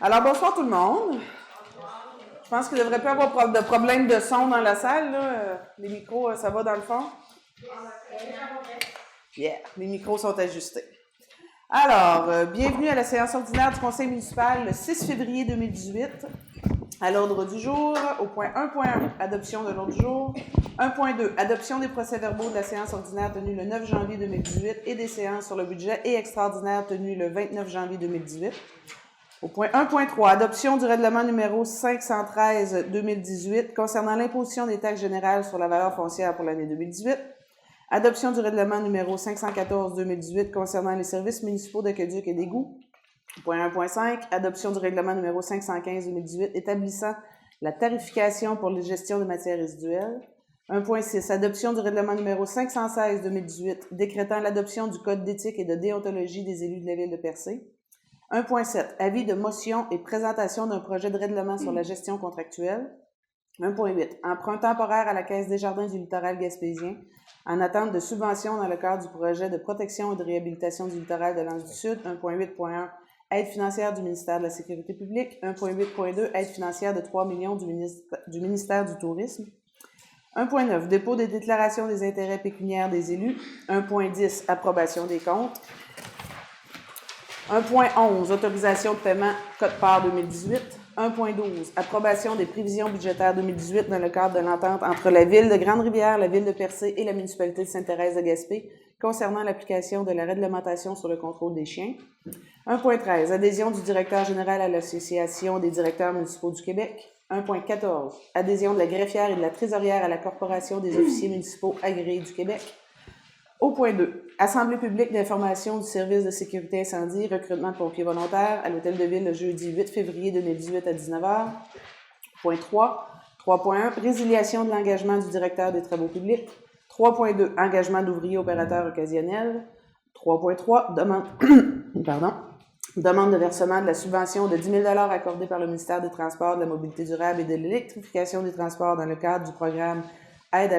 Alors, bonsoir tout le monde. Je pense qu'il ne devrait pas avoir de problème de son dans la salle. Là. Les micros, ça va dans le fond? Yeah, les micros sont ajustés. Alors, bienvenue à la séance ordinaire du Conseil municipal le 6 février 2018. À l'ordre du jour, au point 1.1, adoption de l'ordre du jour. 1.2, adoption des procès-verbaux de la séance ordinaire tenue le 9 janvier 2018 et des séances sur le budget et extraordinaire tenues le 29 janvier 2018. Au point 1.3, adoption du règlement numéro 513-2018 concernant l'imposition des taxes générales sur la valeur foncière pour l'année 2018. Adoption du règlement numéro 514-2018 concernant les services municipaux d'aqueduc et d'égouts. Point 1.5, adoption du règlement numéro 515-2018 établissant la tarification pour les gestions de matières résiduelles. 1.6, adoption du règlement numéro 516-2018 décrétant l'adoption du code d'éthique et de déontologie des élus de la ville de Percé. 1.7, avis de motion et présentation d'un projet de règlement sur la gestion contractuelle. 1.8, emprunt temporaire à la Caisse des Jardins du littoral gaspésien en attente de subventions dans le cadre du projet de protection et de réhabilitation du littoral de l'Anse du Sud. 1.8.1, aide financière du ministère de la Sécurité publique. 1.8.2, aide financière de 3 millions du ministère du Tourisme. 1.9, dépôt des déclarations des intérêts pécuniaires des élus. 1.10, approbation des comptes. 1.11, autorisation de paiement Code-part 2018. 1.12, approbation des prévisions budgétaires 2018 dans le cadre de l'entente entre la Ville de Grande-Rivière, la Ville de Percé et la municipalité de Sainte-Thérèse de Gaspé concernant l'application de la réglementation sur le contrôle des chiens. 1.13, adhésion du directeur général à l'Association des directeurs municipaux du Québec. 1.14, adhésion de la greffière et de la trésorière à la Corporation des officiers municipaux agréés du Québec. Au point 2, Assemblée publique d'information du service de sécurité incendie, recrutement de pompiers volontaires à l'Hôtel de Ville le jeudi 8 février 2018 à 19h. Point 3, 3.1, résiliation de l'engagement du directeur des travaux publics. 3.2, engagement d'ouvriers opérateurs occasionnels. 3.3, demande de versement de la subvention de 10 000 $ accordée par le ministère des Transports, de la Mobilité durable et de l'électrification des transports dans le cadre du programme Aide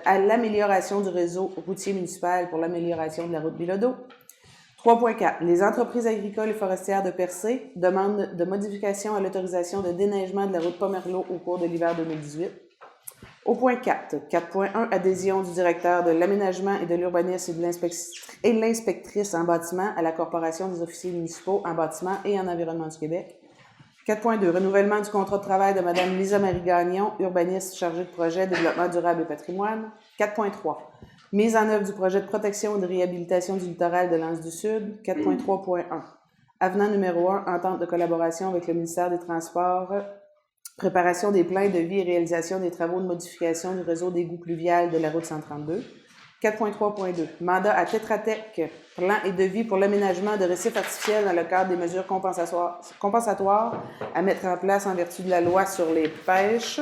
à l'amélioration du réseau routier municipal pour l'amélioration de la route Bilodeau. 3.4. Les entreprises agricoles et forestières de Percé demandent de modification à l'autorisation de déneigement de la route Pomerleau au cours de l'hiver 2018. Au point 4. 4.1. Adhésion du directeur de l'aménagement et de l'urbanisme et de l'inspectrice en bâtiment à la Corporation des officiers municipaux en bâtiment et en environnement du Québec. 4.2. Renouvellement du contrat de travail de Mme Lisa-Marie Gagnon, urbaniste chargée de projet, développement durable et patrimoine. 4.3. Mise en œuvre du projet de protection et de réhabilitation du littoral de l'Anse du Sud. 4.3.1. Avenant numéro 1, entente de collaboration avec le ministère des Transports, préparation des plans de vie et réalisation des travaux de modification du réseau d'égouts pluvial de la route 132. 4.3.2. Mandat à Tetra Tech, plan et devis pour l'aménagement de récifs artificiels dans le cadre des mesures compensatoires à mettre en place en vertu de la loi sur les pêches.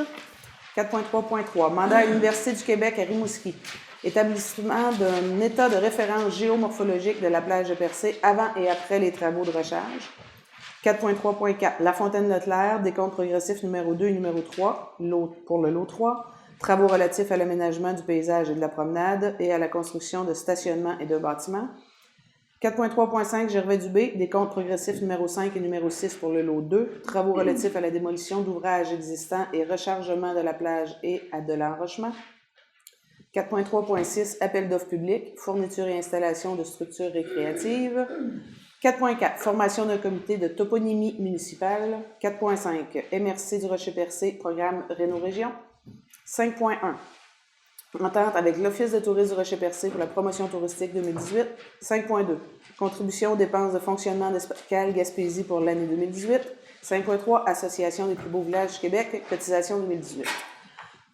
4.3.3. Mandat à l'Université du Québec à Rimouski. Établissement d'un état de référence géomorphologique de la plage de Percé avant et après les travaux de recharge. 4.3.4. La Fontaine-Leclerc, décompte progressif numéro 2 et numéro 3, pour le lot 3. Travaux relatifs à l'aménagement du paysage et de la promenade et à la construction de stationnements et de bâtiments. 4.3.5, Gervais Dubé, décompte progressif numéro 5 et numéro 6 pour le lot 2. Travaux relatifs à la démolition d'ouvrages existants et rechargement de la plage et à de l'enrochement. 4.3.6, appel d'offres publiques, fourniture et installation de structures récréatives. 4.4, formation d'un comité de toponymie municipale. 4.5, MRC du Rocher-Percé, programme Réno-Région. 5.1. Entente avec l'Office de tourisme du Rocher-Percé pour la promotion touristique 2018. 5.2. Contribution aux dépenses de fonctionnement d'Escale Gaspésie pour l'année 2018. 5.3. Association des plus beaux villages du Québec, cotisation 2018.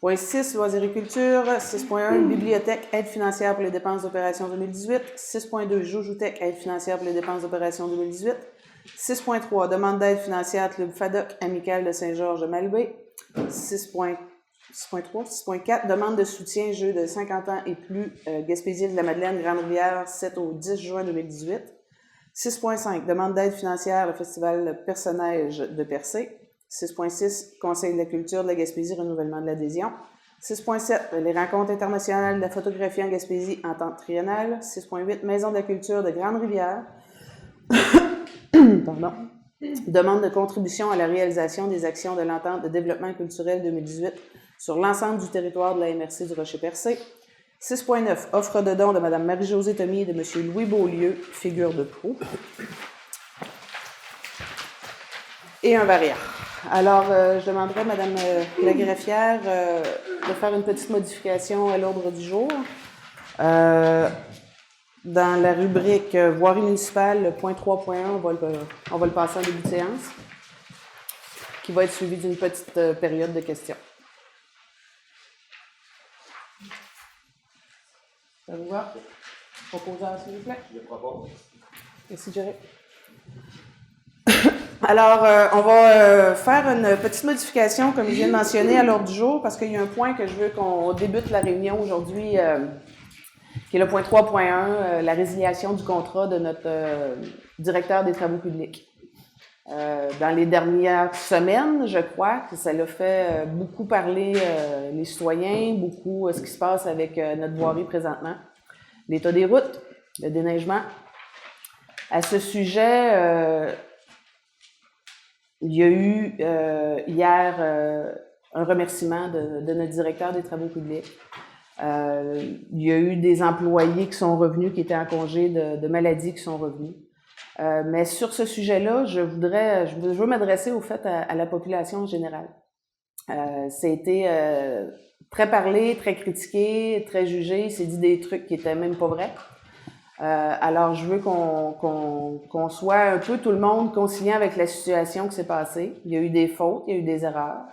Point 6. Loisirs et culture. 6.1. Bibliothèque, aide financière pour les dépenses d'opération 2018. 6.2. Joujoutech, aide financière pour les dépenses d'opération 2018. 6.3. Demande d'aide financière Club FADOC, Amical de Saint-Georges-Malbaie. 6.3, 6.4, demande de soutien jeux de 50 ans et plus, Gaspésie de la Madeleine, Grande-Rivière, 7 au 10 juin 2018. 6.5, demande d'aide financière au Festival Perce-Neige de Percé. 6.6, Conseil de la culture de la Gaspésie, renouvellement de l'adhésion. 6.7, les rencontres internationales de la photographie en Gaspésie, entente triennale. 6.8, Maison de la culture de Grande-Rivière. Pardon. Demande de contribution à la réalisation des actions de l'entente de développement culturel 2018 sur l'ensemble du territoire de la MRC du Rocher-Percé. 6.9. Offre de don de Mme Marie-Josée Thomy et de M. Louis Beaulieu, figure de proue. Et un variant. Alors, je demanderai à Mme la greffière de faire une petite modification à l'ordre du jour. Dans la rubrique voirie municipale, le point 3.1, on va le passer en début de séance, qui va être suivi d'une petite période de questions. Ça vous va? Proposeur, s'il vous plaît. Je le propose. Merci, Jerry. Alors, on va faire une petite modification, comme je viens de mentionner, à l'ordre du jour, parce qu'il y a un point que je veux qu'on débute la réunion aujourd'hui, qui est le point 3.1, la résiliation du contrat de notre directeur des travaux publics. Dans les dernières semaines, je crois que ça l'a fait beaucoup parler les citoyens, beaucoup ce qui se passe avec notre voirie présentement, l'état des routes, le déneigement. À ce sujet, il y a eu hier un remerciement de notre directeur des travaux publics. Il y a eu des employés qui sont revenus, qui étaient en congé de maladie, qui sont revenus. Mais sur ce sujet-là, je veux m'adresser au fait à la population en général. Ça a été très parlé, très critiqué, très jugé. Il s'est dit des trucs qui étaient même pas vrais. Alors, je veux qu'on soit un peu tout le monde conciliant avec la situation qui s'est passée. Il y a eu des fautes, il y a eu des erreurs.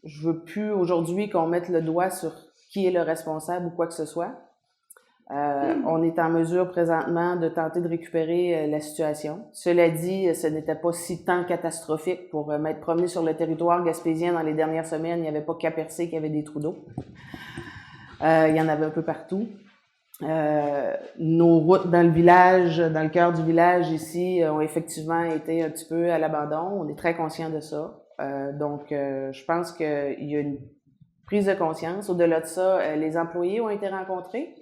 Je veux plus aujourd'hui qu'on mette le doigt sur qui est le responsable ou quoi que ce soit. On est en mesure présentement de tenter de récupérer la situation. Cela dit, ce n'était pas si tant catastrophique pour m'être promené sur le territoire gaspésien dans les dernières semaines. Il n'y avait pas qu'à percer qu'il y avait des trous d'eau. Il y en avait un peu partout. Nos routes dans le village, dans le cœur du village ici, ont effectivement été un petit peu à l'abandon. On est très conscient de ça. Donc, je pense qu'il y a une prise de conscience. Au-delà de ça, les employés ont été rencontrés.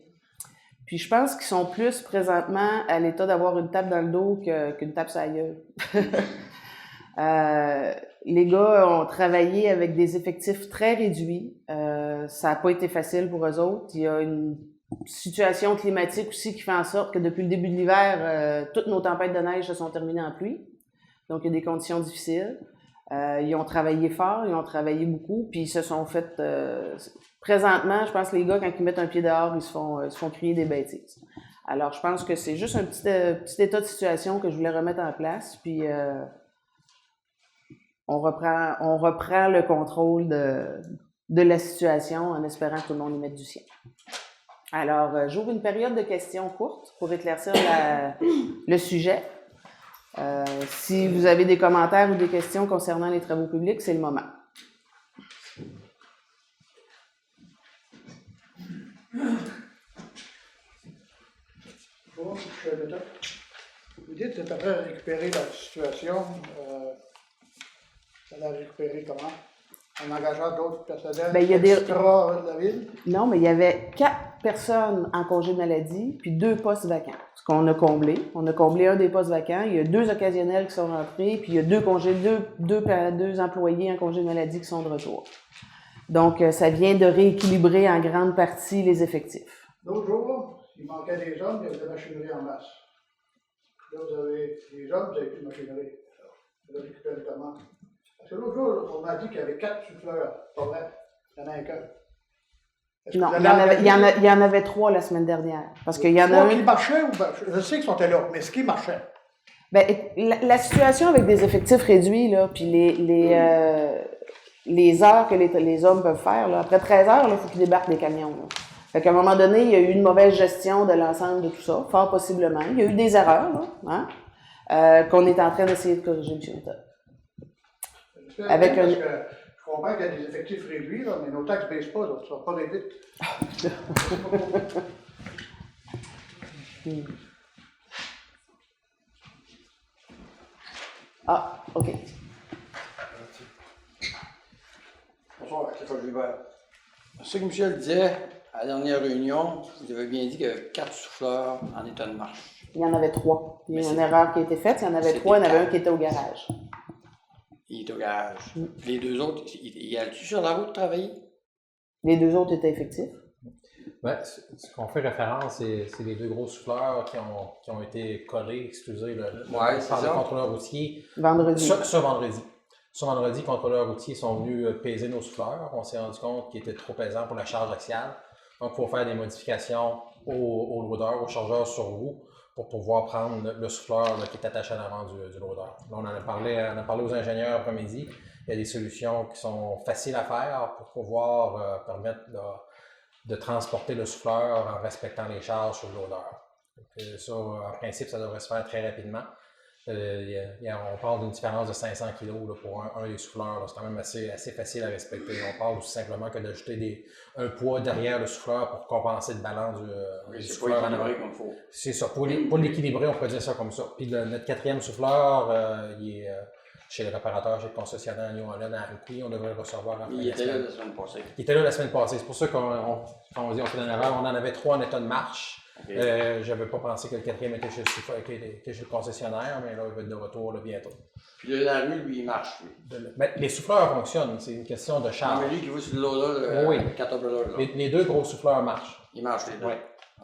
Puis je pense qu'ils sont plus présentement à l'état d'avoir une tape dans le dos qu'une tape sur la gueule. Les gars ont travaillé avec des effectifs très réduits. Ça n'a pas été facile pour eux autres. Il y a une situation climatique aussi qui fait en sorte que depuis le début de l'hiver, toutes nos tempêtes de neige se sont terminées en pluie. Donc, il y a des conditions difficiles. Ils ont travaillé fort, ils ont travaillé beaucoup, puis ils se sont fait... présentement, je pense que les gars, quand ils mettent un pied dehors, ils se font crier des bêtises. Alors, je pense que c'est juste un petit état de situation que je voulais remettre en place, puis on reprend le contrôle de la situation en espérant que tout le monde y mette du sien. Alors, j'ouvre une période de questions courtes pour éclaircir le sujet. Si vous avez des commentaires ou des questions concernant les travaux publics, c'est le moment. Bon, vous dites que tu as récupérer la situation. Ça l'a récupéré comment? En engageant d'autres personnels extra de la ville? Non, mais il y avait 4 personnes en congé de maladie, puis 2 postes vacants. Ce qu'on a comblé. On a comblé un des postes vacants. Il y a 2 occasionnels qui sont rentrés, puis il y a 2 employés en congé de maladie qui sont de retour. Donc, ça vient de rééquilibrer en grande partie les effectifs. L'autre jour, il manquait des hommes, il y avait de la machinerie en masse. Là, vous avez des hommes, vous avez plus de machinerie. Vous avez récupéré comment? Parce que l'autre jour, on m'a dit qu'il y avait 4 souffleurs. Pas vrai? Il y en a un qu'un. Non, il y en avait 3 la semaine dernière. Parce qu'il y en a un qui marchait ou ben, je sais qu'ils sont là, mais ce qui marchait. Ben, la situation avec des effectifs réduits, là, puis les heures que les hommes peuvent faire, là, après 13 heures, il faut qu'ils débarquent des camions. Là. Fait qu'à un moment donné, il y a eu une mauvaise gestion de l'ensemble de tout ça, fort possiblement. Il y a eu des erreurs, là, hein, qu'on est en train d'essayer de corriger, M. Newton. Avec parce que je comprends qu'il y a des effectifs réduits, là, mais nos taxes ne baissent pas, donc ça ne va pas aller vite. Ah, OK. Bonsoir, Christophe Gilbert. Ce que Michel disait, à la dernière réunion, vous avez bien dit qu'il y avait 4 souffleurs en état de marche. Il y en avait 3. Il y a Mais une c'est- erreur qui a été faite. Il y en avait c'était 3. Il y en avait un 4. qui était au garage. Il est au garage. Les 2 autres, il y a-tu sur la route travailler? Les 2 autres étaient effectifs. Ouais, ce qu'on fait référence, c'est les 2 gros souffleurs qui ont été collés, excusez, Ouais, c'est par le ça. contrôleur routier Vendredi. ce vendredi. Ce vendredi, les contrôleurs routiers sont venus peser nos souffleurs. On s'est rendu compte qu'ils étaétaient trop pesants pour la charge axiale. Donc, il faut faire des modifications au loader, au chargeur sur roue, pour pouvoir prendre le souffleur là, qui est attaché à l'avant du loader. Là, on a parlé aux ingénieurs après-midi. Il y a des solutions qui sont faciles à faire pour pouvoir permettre de transporter le souffleur en respectant les charges sur le loader. Donc, ça, en principe, ça devrait se faire très rapidement. On parle d'une différence de 500 kg là, pour un des souffleurs. C'est quand même assez facile à respecter. On parle aussi simplement que d'ajouter un poids derrière le souffleur pour compenser le ballon du souffleur en avant. Comme faut. C'est ça. Pour l'équilibrer, on peut dire ça comme ça. Puis notre 4e souffleur, il est chez le réparateur, chez le concessionnaire New Holland à Annecy. On devrait le recevoir en fin Il de semaine. était là la semaine passée. Il était là la semaine passée. C'est pour ça qu'on dit on fait une erreur. On en avait 3 en état de marche. Okay. Je n'avais pas pensé que le 4e était chez le concessionnaire, mais là, il va être de retour là, bientôt. Puis là, la rue, lui, il marche. Lui. Ben, les souffleurs fonctionnent, c'est une question de charge. Non, mais lui qui va sur le loader, Oui. le Caterpillar, là. Les 2 gros souffleurs marchent. Il marche les 2. Oui.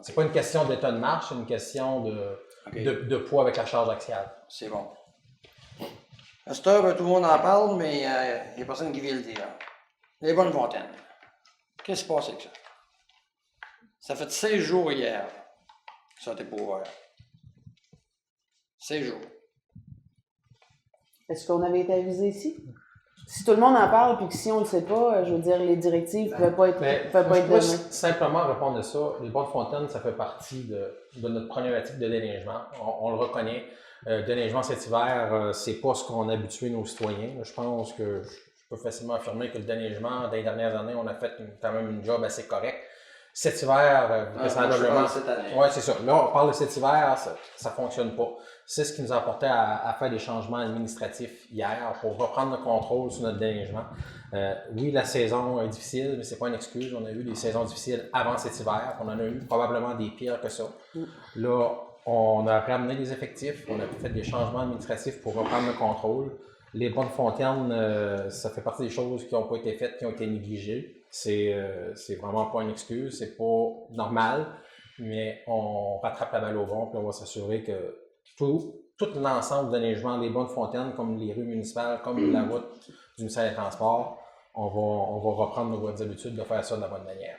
C'est pas une question d'état de marche, c'est une question de poids avec la charge axiale. C'est bon. À cette heure, tout le monde en parle, mais il n'y a personne qui vient le dire. Les bonnes fontaines. Qu'est-ce qui se passe avec ça? Ça fait 16 jours hier que ça n'était pas ouvert. 16 jours. Est-ce qu'on avait été avisé ici? Si tout le monde en parle, puis que si on ne le sait pas, je veux dire, les directives ne pouvaient pas être données. Simplement répondre à ça, les bonnes fontaines, ça fait partie de notre problématique de déneigement. On le reconnaît. Déneigement cet hiver, c'est pas ce qu'on a habitué nos citoyens. Je pense que je peux facilement affirmer que le déneigement, dans les dernières années, on a fait quand même une job assez correct. Cet hiver, vraisemblablement. Oui, c'est ça. Là, on parle de cet hiver, ça ne fonctionne pas. C'est ce qui nous a apporté à faire des changements administratifs hier pour reprendre le contrôle sur notre déneigement. Oui, la saison est difficile, mais ce n'est pas une excuse. On a eu des saisons difficiles avant cet hiver. On en a eu probablement des pires que ça. Là, on a ramené des effectifs, on a fait des changements administratifs pour reprendre le contrôle. Les bonnes fontaines, ça fait partie des choses qui n'ont pas été faites, qui ont été négligées. C'est vraiment pas une excuse, c'est pas normal, mais on rattrape la balle au bon, puis on va s'assurer que tout l'ensemble de déneigement, les bonnes fontaines, comme les rues municipales, comme la route du ministère des Transports, on va reprendre nos bonnes habitudes de faire ça de la bonne manière.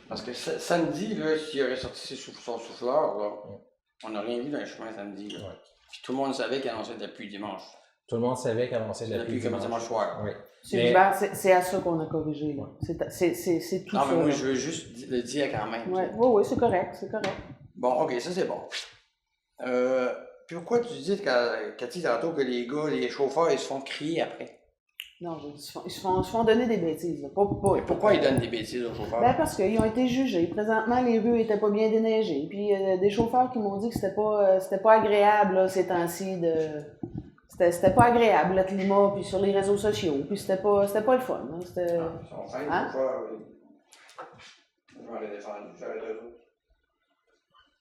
Parce que samedi, là, s'il aurait sorti son souffleur, là, on n'a rien vu dans le chemin samedi. Là. Ouais. Puis tout le monde savait qu'il annonçait de la pluie dimanche. Tout le monde savait qu'il annonçait de la pluie dimanche soir. Oui. C'est à ça qu'on a corrigé. Là. C'est tout ça. Non, mais moi, je veux juste le dire quand même. Oui, c'est correct, Bon, OK, ça c'est bon. Puis pourquoi tu dis, Cathy, tantôt, que les chauffeurs, ils se font crier après? Non, ils se font donner des bêtises. Là. Pourquoi ils donnent des bêtises aux chauffeurs? Ben parce qu'ils ont été jugés. Présentement, les rues n'étaient pas bien déneigées. Puis des chauffeurs qui m'ont dit que c'était pas agréable là, ces temps-ci. C'était pas agréable le climat, puis sur les réseaux sociaux. Puis c'était pas le fun. Hein, ils sont fins, les chauffeurs. Je vais les défendre. J'arrête eux autres.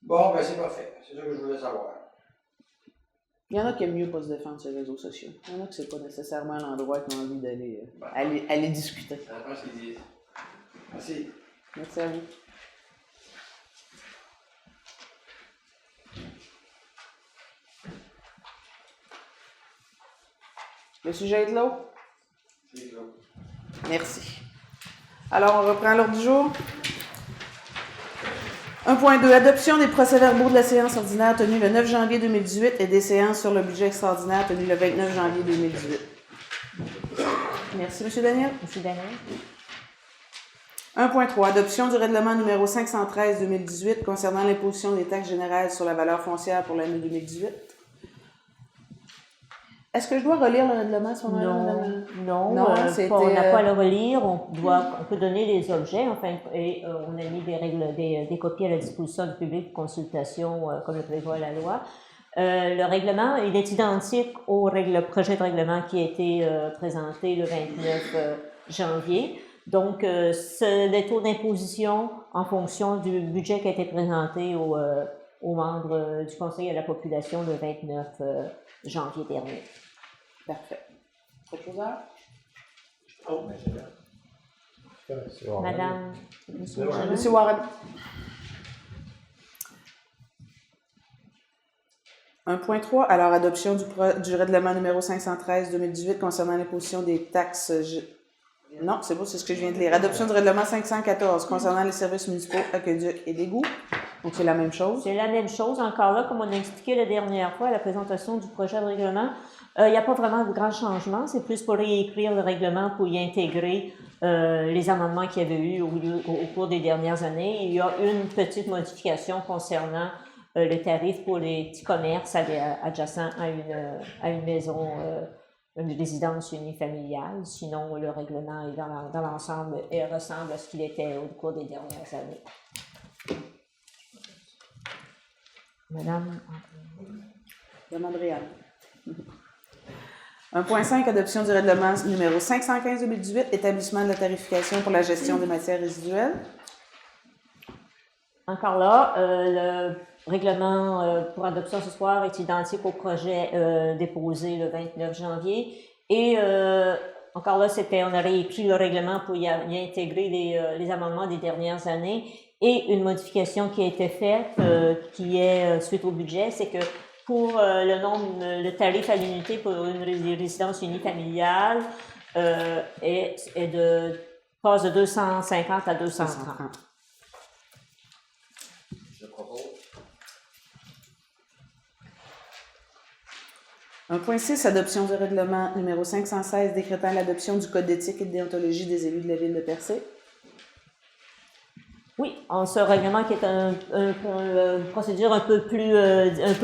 Bon, ben c'est parfait. C'est ça que je voulais savoir. Il y en a qui aiment mieux pas se défendre sur les réseaux sociaux. Il y en a que c'est pas nécessairement l'endroit qu'ils ont envie d'aller aller discuter. Ça dépend ce qu'ils disent. Merci. Merci à vous. Le sujet est clos? C'est clos. Merci. Alors, on reprend l'ordre du jour. 1.2. Adoption des procès-verbaux de la séance ordinaire tenue le 9 janvier 2018 et des séances sur le budget extraordinaire tenues le 29 janvier 2018. Merci, M. Daniel. Merci, Daniel. 1.3. Adoption du règlement numéro 513-2018 concernant l'imposition des taxes générales sur la valeur foncière pour l'année 2018. Est-ce que je dois relire le règlement à ce moment-là? Non, on n'a pas à le relire. On peut donner des objets, enfin, et on a mis des copies à la disposition du public pour consultation, comme le prévoit la loi. Le règlement, il est identique au projet de règlement qui a été présenté le 29 janvier. Donc, les taux d'imposition en fonction du budget qui a été présenté aux membres du Conseil à la population le 29 janvier dernier. Parfait. Autre chose à? Oh, mais c'est là. Madame, Monsieur Warren. 1.3. Alors, adoption du règlement numéro 513-2018 concernant l'imposition des taxes. Non, c'est bon, c'est ce que je viens de lire. Adoption du règlement 514 concernant les services municipaux, aqueducs et d'égouts. Donc, c'est la même chose. C'est la même chose. Encore là, comme on a expliqué la dernière fois à la présentation du projet de règlement, il n'y a pas vraiment de grands changements. C'est plus pour réécrire le règlement pour y intégrer les amendements qu'il y avait eu au cours des dernières années. Il y a une petite modification concernant le tarif pour les petits commerces adjacents à une maison, une résidence unifamiliale. Sinon, le règlement est dans l'ensemble et ressemble à ce qu'il était au cours des dernières années. Madame. Demande réelle. 1.5. Adoption du règlement numéro 515-2018, établissement de la tarification pour la gestion des matières résiduelles. Encore là, le règlement pour adoption ce soir est identique au projet déposé le 29 janvier. Et encore là, on a réécrit le règlement pour y intégrer les amendements des dernières années. Et une modification qui a été faite, qui est suite au budget, c'est que pour le tarif à l'unité pour une résidence unifamiliale passe de 250 à 230. Je propose. 1.6. Adoption du règlement numéro 516 décrétant l'adoption du code d'éthique et de déontologie des élus de la ville de Percé. Oui, ce règlement qui est une procédure un peu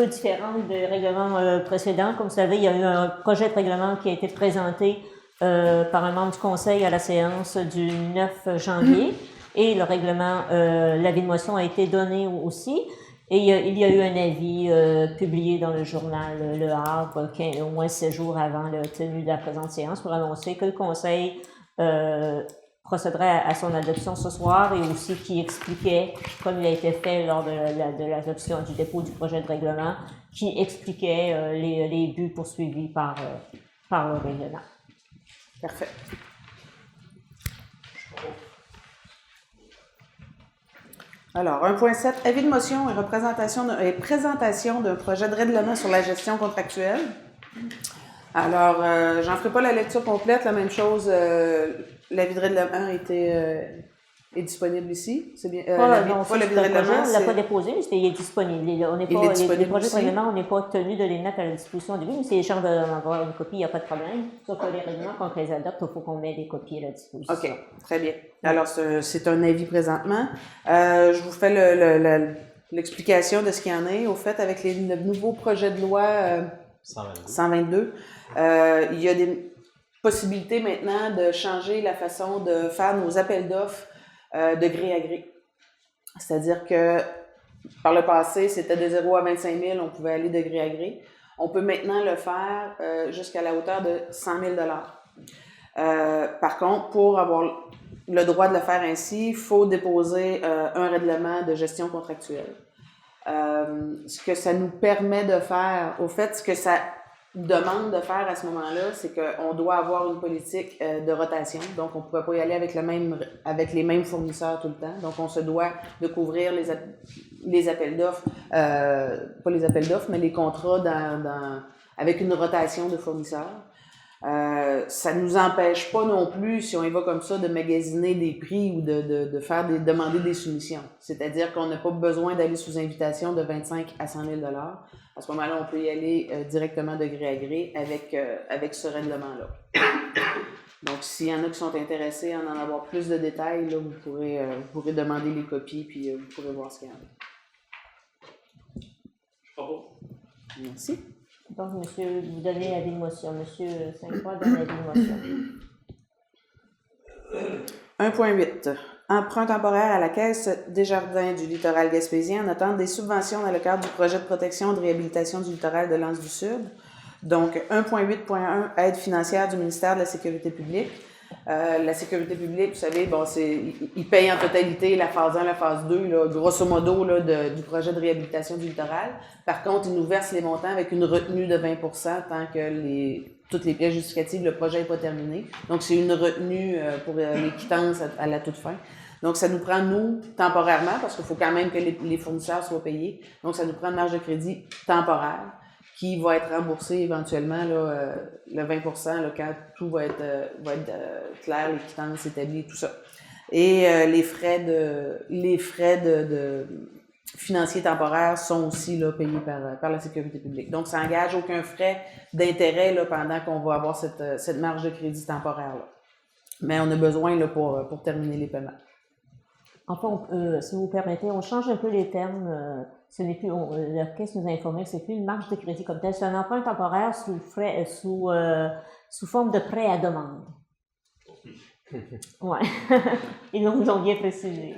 différente des règlements précédents. Comme vous savez, il y a eu un projet de règlement qui a été présenté par un membre du Conseil à la séance du 9 janvier et le règlement, l'avis de motion a été donné aussi. Et il y a eu un avis publié dans le journal Le Havre au moins 7 jours avant la tenue de la présente séance pour annoncer que le Conseil procéderait à son adoption ce soir et aussi qui expliquait, comme il a été fait lors de l'adoption du dépôt du projet de règlement, qui expliquait les buts poursuivis par le règlement. Parfait. Alors, 1.7, avis de motion et présentation d'un projet de règlement sur la gestion contractuelle. Alors, j'en ferai pas la lecture complète, la même chose, l'avis de règlement est disponible ici. C'est bien. Pas l'avis de règlement, on ne l'a pas déposé, mais il est disponible. Les projets de règlement, on n'est pas tenu de les mettre à la disposition au début, mais si les gens veulent en avoir une copie, il n'y a pas de problème. Sauf que les règlements, quand on les adopte, il faut qu'on mette des copies à la disposition. OK, très bien. Alors, c'est un avis présentement. Je vous fais l'explication de ce qu'il y en a. Au fait, avec le nouveau projet de loi 122, il y a des possibilités maintenant de changer la façon de faire nos appels d'offres de gré à gré. C'est-à-dire que par le passé, c'était de 0 à 25 000, on pouvait aller de gré à gré. On peut maintenant le faire jusqu'à la hauteur de 100 000 Par contre, pour avoir le droit de le faire ainsi, il faut déposer un règlement de gestion contractuelle. Ce que ça nous permet de faire, au fait, ce que ça demande de faire à ce moment-là, c'est qu'on doit avoir une politique de rotation. Donc, on ne pourrait pas y aller avec les mêmes fournisseurs tout le temps. Donc, on se doit de couvrir les appels d'offres, pas les appels d'offres, mais les contrats avec une rotation de fournisseurs. Ça ne nous empêche pas non plus, si on y va comme ça, de magasiner des prix ou de demander des soumissions. C'est-à-dire qu'on n'a pas besoin d'aller sous invitation de 25 à 100 000 À ce moment-là, on peut y aller directement de gré à gré avec ce règlement-là. Donc, s'il y en a qui sont intéressés à en avoir plus de détails, là, vous pourrez demander les copies, puis vous pourrez voir ce qu'il y en a. Je propose. Merci. Donc, monsieur, vous donnez l'avis de motion. Monsieur Saint-Croix donne l'avis de motion. 1.8. Emprunt temporaire à la Caisse des Jardins du littoral gaspésien en attente des subventions dans le cadre du projet de protection et de réhabilitation du littoral de l'Anse du Sud. Donc, 1.8.1, aide financière du ministère de la Sécurité publique. La sécurité publique, vous savez, bon, ils payent en totalité la phase 1, la phase 2, là, grosso modo, là, du projet de réhabilitation du littoral. Par contre, ils nous versent les montants avec une retenue de 20 tant que toutes les pièces justificatives, le projet n'est pas terminé. Donc, c'est une retenue pour les quittances à la toute fin. Donc, ça nous prend, nous, temporairement, parce qu'il faut quand même que les fournisseurs soient payés. Donc, ça nous prend une marge de crédit temporaire qui va être remboursée éventuellement, là, le 20 là, quand tout va être clair, les quittances établies, tout ça. Et les frais de financiers temporaires sont aussi là, payés par la sécurité publique. Donc, ça n'engage aucun frais d'intérêt là, pendant qu'on va avoir cette marge de crédit temporaire-là. Mais on a besoin là, pour terminer les paiements. Enfin, si vous permettez, on change un peu les termes. Ce n'est plus, la Caisse nous a informé que c'est plus une marge de crédit comme telle, c'est un emprunt temporaire sous forme de prêt à demande. Ouais. Ils nous ont bien précisé.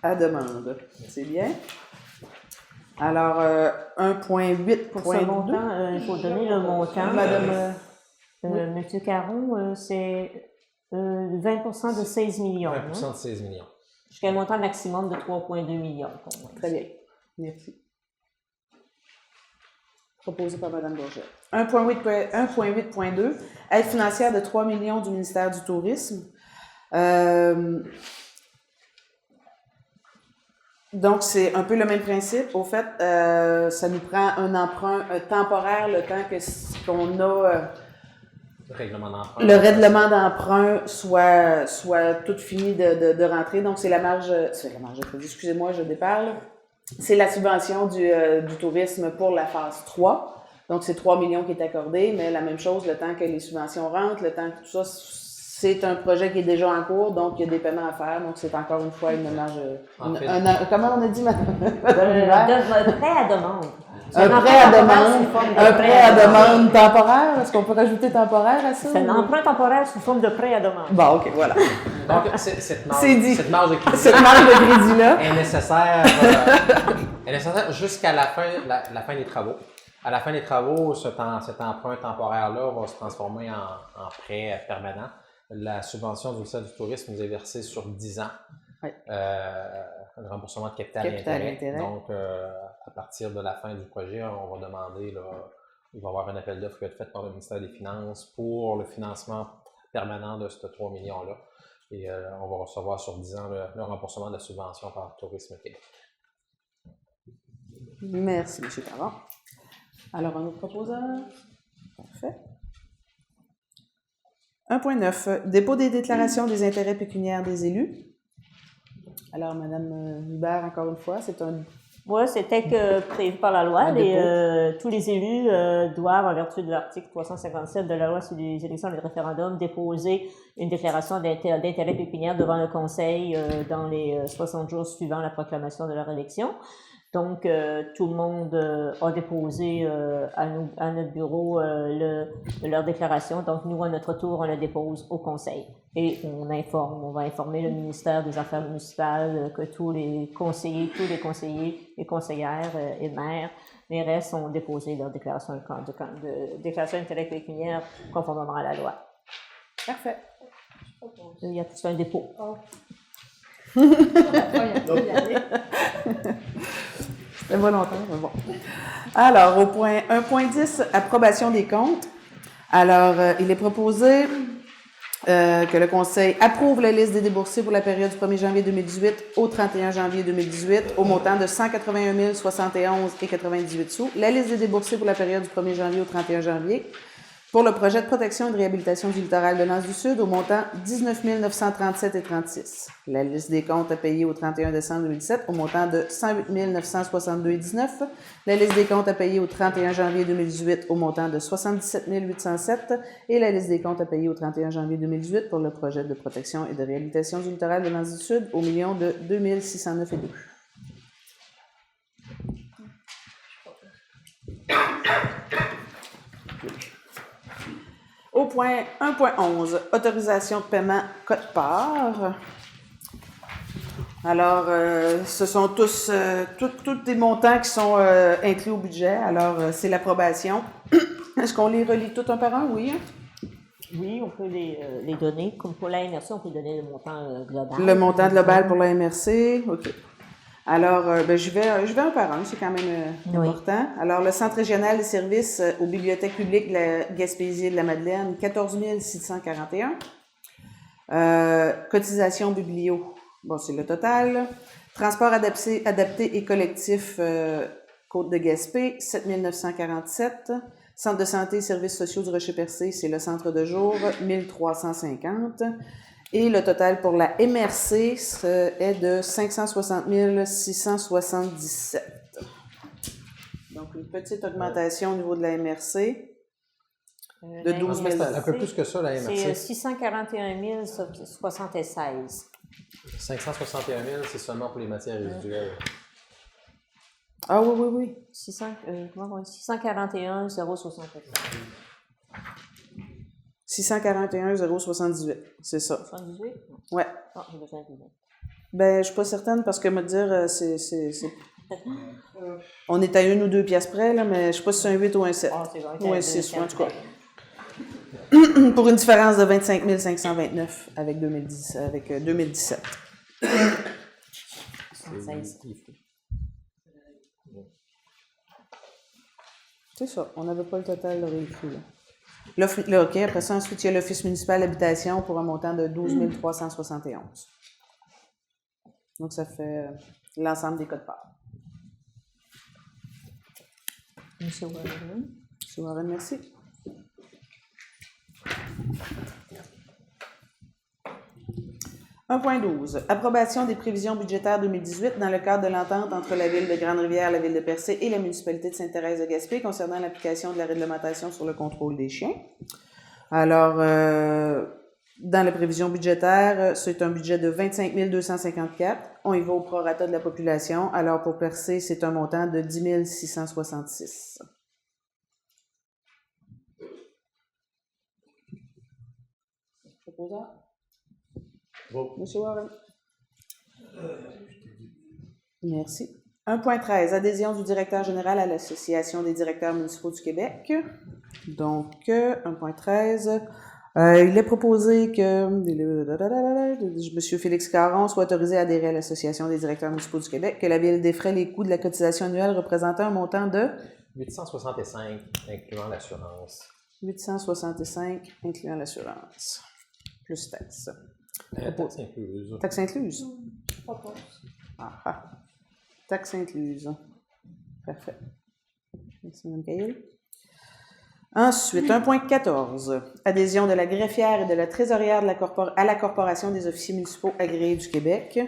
À demande. C'est bien. Alors, 1,8. Pour ce montant, il faut donner le montant. Madame. Monsieur Caron, c'est 20 de 16 millions. 20 de 16 millions. Jusqu'à un montant maximum de 3,2 millions. Très bien. Merci. Proposé par Mme Bourget. 1,8.2, aide financière de 3 millions du ministère du Tourisme. Donc, c'est un peu le même principe. Au fait, ça nous prend un emprunt temporaire le temps qu'on a... Le règlement d'emprunt. Le règlement d'emprunt soit tout fini de rentrer. Donc, c'est la marge de crédit. Excusez-moi, je déparle. C'est la subvention du tourisme pour la phase 3. Donc, c'est 3 millions qui est accordé, mais la même chose, le temps que les subventions rentrent, le temps que tout ça, c'est un projet qui est déjà en cours, donc il y a des paiements à faire. Donc, c'est encore une fois une marge... comment on a dit, Madame Un prêt à demande. Un prêt à demande temporaire? Est-ce qu'on peut rajouter temporaire à ça? C'est un emprunt temporaire sous forme de prêt à demande. Bon, OK, voilà. Donc, cette marge de crédit-là est nécessaire, jusqu'à la fin des travaux. À la fin des travaux, cet emprunt temporaire-là va se transformer en prêt permanent. La subvention du ministère du Tourisme nous est versée sur 10 ans. Oui. Un remboursement de capital et intérêt. Donc, à partir de la fin du projet, on va demander, il va y avoir un appel d'offres qui va être fait par le ministère des Finances pour le financement permanent de ces 3 millions-là. Et on va recevoir sur 10 ans le remboursement de la subvention par Tourisme Québec. Merci, M. Caron. Alors, un autre proposeur? Parfait. 1,9. Dépôt des déclarations des intérêts pécuniaires des élus. Alors, Mme Hubert, encore une fois, c'est un... Oui, c'était prévu par la loi. Tous les élus doivent, en vertu de l'article 357 de la loi sur les élections et les référendums, déposer une déclaration d'intérêt pécuniaire devant le Conseil dans les 60 jours suivant la proclamation de leur élection. Donc, tout le monde a déposé à notre bureau leur déclaration. Donc, nous, à notre tour, on la dépose au Conseil. Et on va informer le ministère des Affaires municipales que tous les conseillers et conseillères et maires, les restes ont déposé leur déclaration d'intérêt pécuniaire conformément à la loi. Parfait. Il y a tout un dépôt. C'est volontaire, mais bon. Alors, au point 1.10, approbation des comptes. Alors, il est proposé que le Conseil approuve la liste des déboursés pour la période du 1er janvier 2018 au 31 janvier 2018 au montant de 181 071,98 sous. La liste des déboursés pour la période du 1er janvier au 31 janvier pour le projet de protection et de réhabilitation du littoral de l'Anse-du-Sud au montant 19 937,36. La liste des comptes à payer au 31 décembre 2017 au montant de 108 962,19. La liste des comptes à payer au 31 janvier 2018 au montant de 77 807. Et la liste des comptes à payer au 31 janvier 2018 pour le projet de protection et de réhabilitation du littoral de l'Anse-du-Sud au million de 2 609,2. Au point 1.11, autorisation de paiement quote-part. Alors, ce sont tous des montants qui sont inclus au budget. Alors, c'est l'approbation. Est-ce qu'on les relie tout un par un? Oui. Oui, on peut les donner. Comme pour la MRC, on peut donner le montant global. Le montant global pour la MRC, OK. Alors, je vais un par un, c'est quand même important. Alors, le Centre régional des services aux bibliothèques publiques de la Gaspésie et de la Madeleine, 14 641. Cotisation biblio, bon, c'est le total. Transport adapté et collectif Côte de Gaspé, 7 947. Centre de santé et services sociaux du Rocher-Percé, c'est le centre de jour, 1350. Et le total pour la MRC est de 560 677. Donc, une petite augmentation au niveau de la MRC. De 12 000. C'est un peu plus que ça, la MRC. C'est 641 076. 561 000, c'est seulement pour les matières résiduelles. Ah oui. 641 076. 641 078, c'est ça. 78? Ouais. Ah, j'ai besoin de vous. Ben, je suis pas certaine parce que me dire, c'est... On est à 1 ou 2 piastres près, là, mais je sais pas si c'est un 8 ou un 7. Ah, c'est vrai. Ou un 6, en tout cas. Pour une différence de 25 529 avec 2017. C'est ça, on n'avait pas le total de réécrit, là. OK, après ça, ensuite, il y a l'Office municipal d'habitation pour un montant de 12 371. Donc, ça fait l'ensemble des codes parts. Monsieur Warren. Monsieur Warren, merci. « 1.12. Approbation des prévisions budgétaires 2018 dans le cadre de l'entente entre la Ville de Grande-Rivière, la Ville de Percé et la municipalité de Sainte-Thérèse-de-Gaspé concernant l'application de la réglementation sur le contrôle des chiens. » Alors, dans les prévisions budgétaires, c'est un budget de 25 254. On y va au prorata de la population. Alors, pour Percé, c'est un montant de 10 666. Proposant? Monsieur Warren. Merci. 1.13. Adhésion du directeur général à l'Association des directeurs municipaux du Québec. Donc, 1.13. Il est proposé que M. Félix Caron soit autorisé à adhérer à l'Association des directeurs municipaux du Québec, que la Ville défraie les coûts de la cotisation annuelle représentant un montant de 865, incluant l'assurance. 865, incluant l'assurance. Plus taxe. Taxe incluse. Taxe incluse? Taxe incluse. Parfait. Merci, Mme Cahill. Ensuite, 1.14. Adhésion de la greffière et de la trésorière à la Corporation des officiers municipaux agréés du Québec.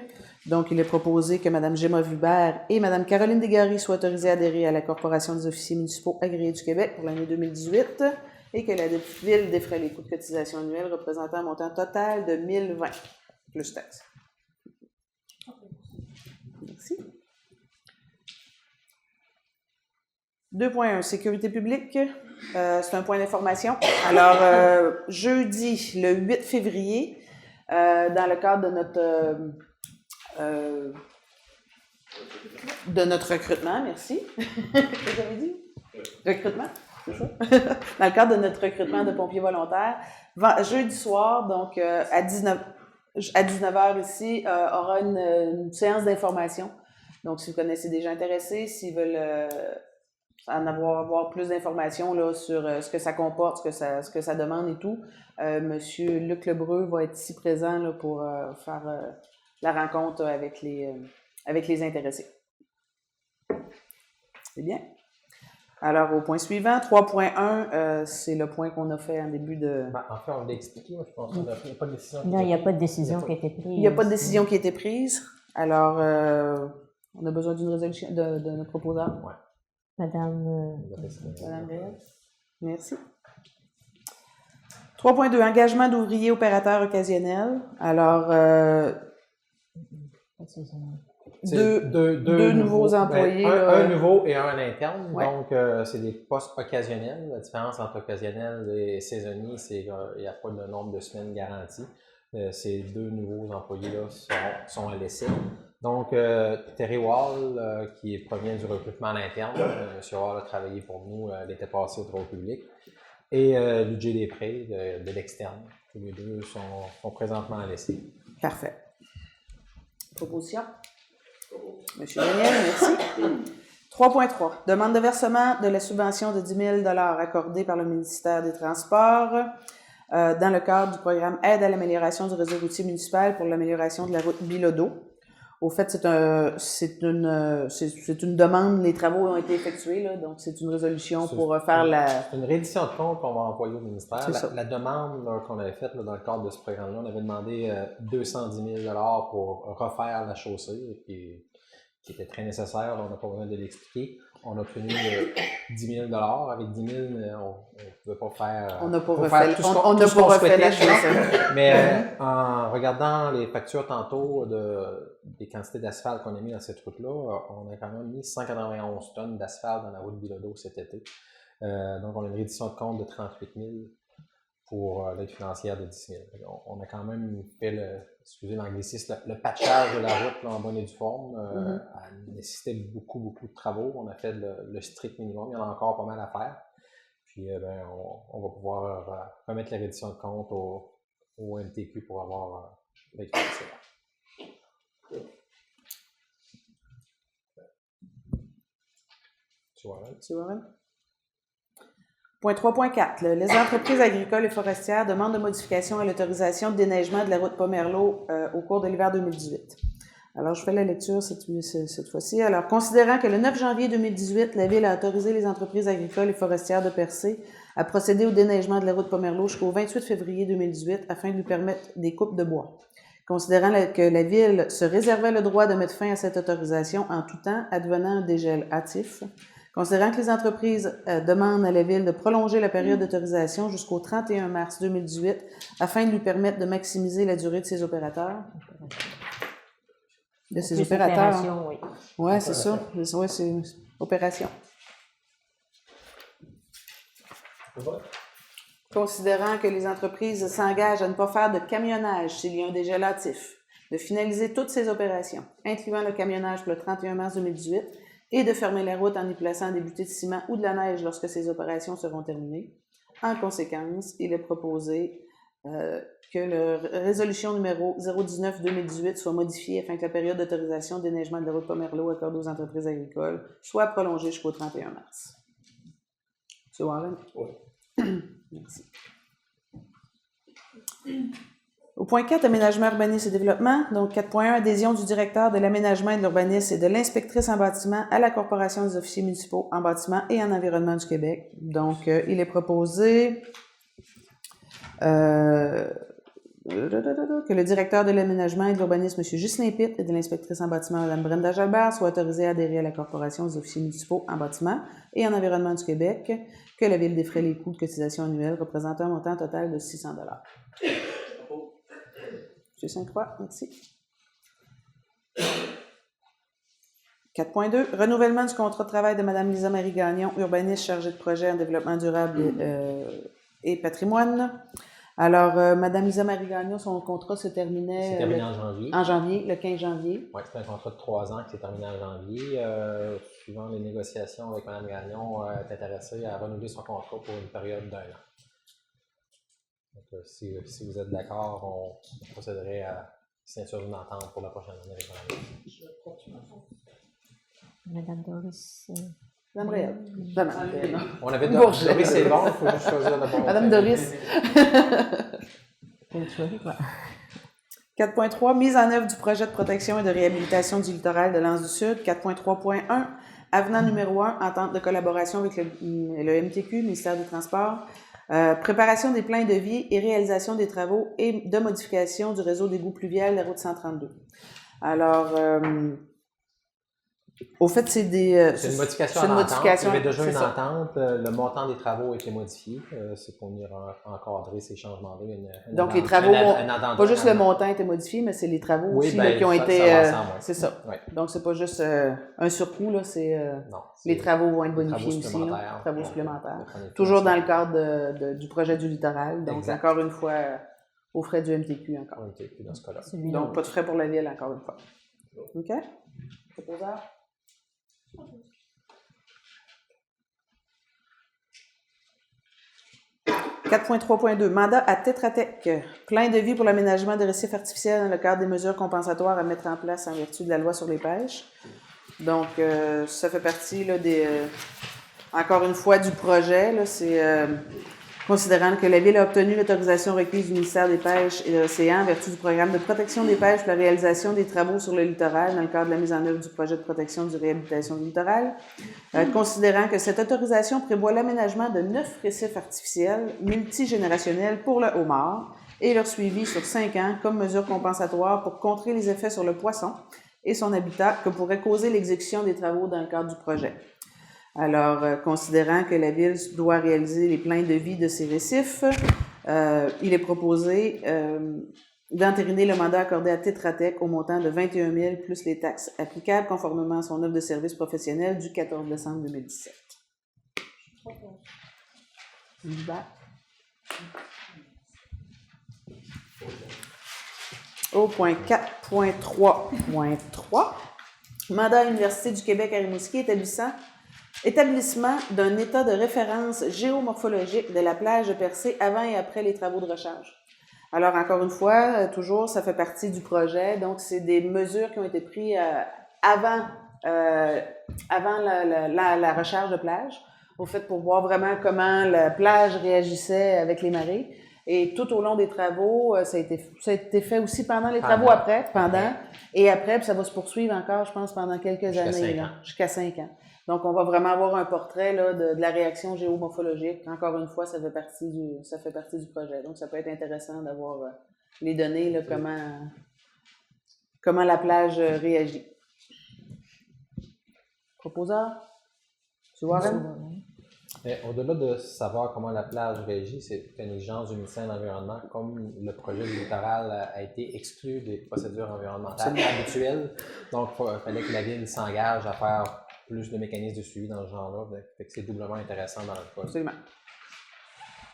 Donc, il est proposé que Mme Gemma Vubert et Mme Caroline Desgaris soient autorisées à adhérer à la Corporation des officiers municipaux agréés du Québec pour l'année 2018 et que la Ville défraie les coûts de cotisation annuelle représentant un montant total de 1020 plus taxes. Merci. 2.1. Sécurité publique. C'est un point d'information. Alors, jeudi, le 8 février, dans le cadre de notre recrutement, merci. Qu'est-ce que j'avais dit? Recrutement, c'est ça? Dans le cadre de notre recrutement de pompiers volontaires, jeudi soir, donc à 19h ici, aura une séance d'information. Donc, si vous connaissez des gens intéressés, s'ils veulent avoir plus d'informations là, sur ce que ça comporte, ce que ça demande et tout, M. Luc Lebreu va être ici présent là, pour faire la rencontre avec les intéressés. C'est bien. Alors, au point suivant, 3.1, c'est le point qu'on a fait en début de... En fait, on l'a expliqué, moi, je pense. Il n'y a pas de décision. Non, il n'y a pas de décision qui a été prise. Il n'y a pas de décision qui a été prise. Alors, on a besoin d'une résolution de notre proposant. Oui. Madame Réal. Merci. 3.2. Engagement d'ouvriers opérateurs occasionnels. Alors, deux nouveaux employés. Un nouveau et un interne. Ouais. Donc, c'est des postes occasionnels. La différence entre occasionnel et saisonnier, c'est qu'il n'y a pas de nombre de semaines garanties. Ces deux nouveaux employés-là sont à l'essai. Donc, Terry Wall, qui provient du recrutement à l'interne, M. Wall a travaillé pour nous, elle était passée au travail public. et l'UG des prêts de l'externe. Tous les deux sont présentement à l'essai. Parfait. Proposition? Monsieur Daniel, merci. 3.3. Demande de versement de la subvention de 10 000 accordée par le ministère des Transports dans le cadre du programme Aide à l'amélioration du réseau routier municipal pour l'amélioration de la route Bilodeau. Au fait, c'est une demande, les travaux ont été effectués, là, donc c'est une résolution pour faire la... C'est une réédition de compte qu'on va envoyer au ministère. C'est ça. La demande là, qu'on avait faite là, dans le cadre de ce programme-là, on avait demandé 210 000 pour refaire la chaussée, qui était très nécessaire, là, on n'a pas besoin de l'expliquer. On a obtenu 10 000 avec 10 000, on ne pouvait pas faire. On n'a pas refait la chaussée. Mais en regardant les factures tantôt des quantités d'asphalte qu'on a mis dans cette route-là, on a quand même mis 191 tonnes d'asphalte dans la route Bilodeau cet été. Donc, on a une réduction de compte de 38 000 pour l'aide financière de 10 000. On a quand même fait excusez l'anglicisme, le patchage de la route là, en bonne et due forme. A nécessité beaucoup de travaux. On a fait le strict minimum. Il y en a encore pas mal à faire. Puis, on va pouvoir remettre la réduction de compte au MTQ pour avoir l'aide financière. Tu vois, Point 3.4. Les entreprises agricoles et forestières demandent de modification à l'autorisation de déneigement de la route Pomerleau au cours de l'hiver 2018. Alors, je fais la lecture cette fois-ci. Alors, considérant que le 9 janvier 2018, la Ville a autorisé les entreprises agricoles et forestières de Percé à procéder au déneigement de la route Pomerleau jusqu'au 28 février 2018 afin de lui permettre des coupes de bois. Considérant que la Ville se réservait le droit de mettre fin à cette autorisation en tout temps, advenant un dégel hâtif, considérant que les entreprises demandent à la Ville de prolonger la période d'autorisation jusqu'au 31 mars 2018 afin de lui permettre de maximiser la durée de ses opérateurs. De ses opérateurs. Oui, ouais, c'est ça. Oui, c'est une opération. Considérant que les entreprises s'engagent à ne pas faire de camionnage s'il y a un dégel hâtif, de finaliser toutes ces opérations, incluant le camionnage pour le 31 mars 2018, et de fermer la route en y plaçant des butées de ciment ou de la neige lorsque ces opérations seront terminées. En conséquence, il est proposé que la résolution numéro 019-2018 soit modifiée afin que la période d'autorisation de déneigement de la route Pomerleau accordée aux entreprises agricoles soit prolongée jusqu'au 31 mars. M. Warren? Oui. Merci. Au point 4, aménagement, urbanisme et développement. Donc, 4.1, adhésion du directeur de l'aménagement et de l'urbanisme et de l'inspectrice en bâtiment à la Corporation des officiers municipaux en bâtiment et en environnement du Québec. Donc, il est proposé que le directeur de l'aménagement et de l'urbanisme, M. Ghislain Pitt, et de l'inspectrice en bâtiment, Mme Brenda Jalbert, soient autorisés à adhérer à la Corporation des officiers municipaux en bâtiment et en environnement du Québec, que la Ville défraie les coûts de cotisation annuelle représentant un montant total de 600 $. M. Sainte-Croix, merci. 4.2, renouvellement du contrat de travail de Mme Lisa-Marie Gagnon, urbaniste chargée de projet en développement durable et patrimoine. Alors, Mme Lisa-Marie Gagnon, son contrat se terminait... C'est terminé en janvier. En janvier, le 15 janvier. Oui, c'est un contrat de 3 ans qui s'est terminé en janvier. Suivant les négociations avec Mme Gagnon, elle est intéressée à renouveler son contrat pour une période d'1 an. Donc, si vous êtes d'accord, on procéderait à signature d'une entente pour la prochaine année avec Mme Gagnon. Madame Doris. Madame Réal. On avait Doris, c'est bon, il faut juste choisir le bon. Madame Doris. 4.3, mise en œuvre du projet de protection et de réhabilitation du littoral de l'Anse du Sud. 4.3.1, avenant numéro 1, entente de collaboration avec le MTQ, ministère des Transports. Préparation des plans de vie et réalisation des travaux et de modification du réseau d'égouts pluvial de la route 132. Alors, au fait, c'est une modification à l'entente. Il y avait déjà une entente. Le montant des travaux a été modifié. C'est pour venir encadrer ces changements-là. Donc, les travaux, pas juste le montant a été modifié, mais c'est les travaux aussi qui ont été... c'est ça. Ouais. Donc, c'est pas juste un surcoût, là, les travaux vont être bonifiés aussi. Travaux supplémentaires. Toujours dans le cadre du projet du littoral. Donc, encore une fois, aux frais du MTQ encore. MTQ dans ce cas-là. Donc, pas de frais pour la ville, encore une fois. OK? Proposeur? 4.3.2, mandat à Tetra Tech. Plein de vie pour l'aménagement des récifs artificiels dans le cadre des mesures compensatoires à mettre en place en vertu de la loi sur les pêches. Donc, ça fait partie là, encore une fois, du projet. Là, c'est considérant que la Ville a obtenu l'autorisation requise du ministère des Pêches et de l'Océan en vertu du programme de protection des pêches pour la réalisation des travaux sur le littoral dans le cadre de la mise en œuvre du projet de protection de réhabilitation du littoral. Considérant que cette autorisation prévoit l'aménagement de 9 récifs artificiels multigénérationnels pour le homard et leur suivi sur 5 ans comme mesure compensatoire pour contrer les effets sur le poisson et son habitat que pourrait causer l'exécution des travaux dans le cadre du projet. Alors, considérant que la Ville doit réaliser les pleins de vie de ces récifs, il est proposé d'entériner le mandat accordé à Tetra Tech au montant de 21 000 plus les taxes applicables conformément à son offre de service professionnel du 14 décembre 2017. Au point 4.3.3, mandat à l'Université du Québec à Rimouski établissement d'un état de référence géomorphologique de la plage de Percé avant et après les travaux de recharge. Alors, encore une fois, toujours, ça fait partie du projet. Donc, c'est des mesures qui ont été prises avant la recharge de plage, au fait pour voir vraiment comment la plage réagissait avec les marées. Et tout au long des travaux, ça a été fait aussi pendant les travaux et après, puis ça va se poursuivre encore, je pense, pendant quelques années, jusqu'à 5 ans. Donc, on va vraiment avoir un portrait là, de la réaction géomorphologique. Encore une fois, ça fait partie du projet. Donc, ça peut être intéressant d'avoir les données, là, comment la plage réagit. Proposeur? Tu vois, Ren? Mais au-delà de savoir comment la plage réagit, c'est une exigence du ministère de l'Environnement, comme le projet du littoral a été exclu des procédures environnementales habituelles. Donc, il fallait que la Ville s'engage à faire plus de mécanismes de suivi dans ce genre-là. Fait que c'est doublement intéressant dans le cas. Absolument.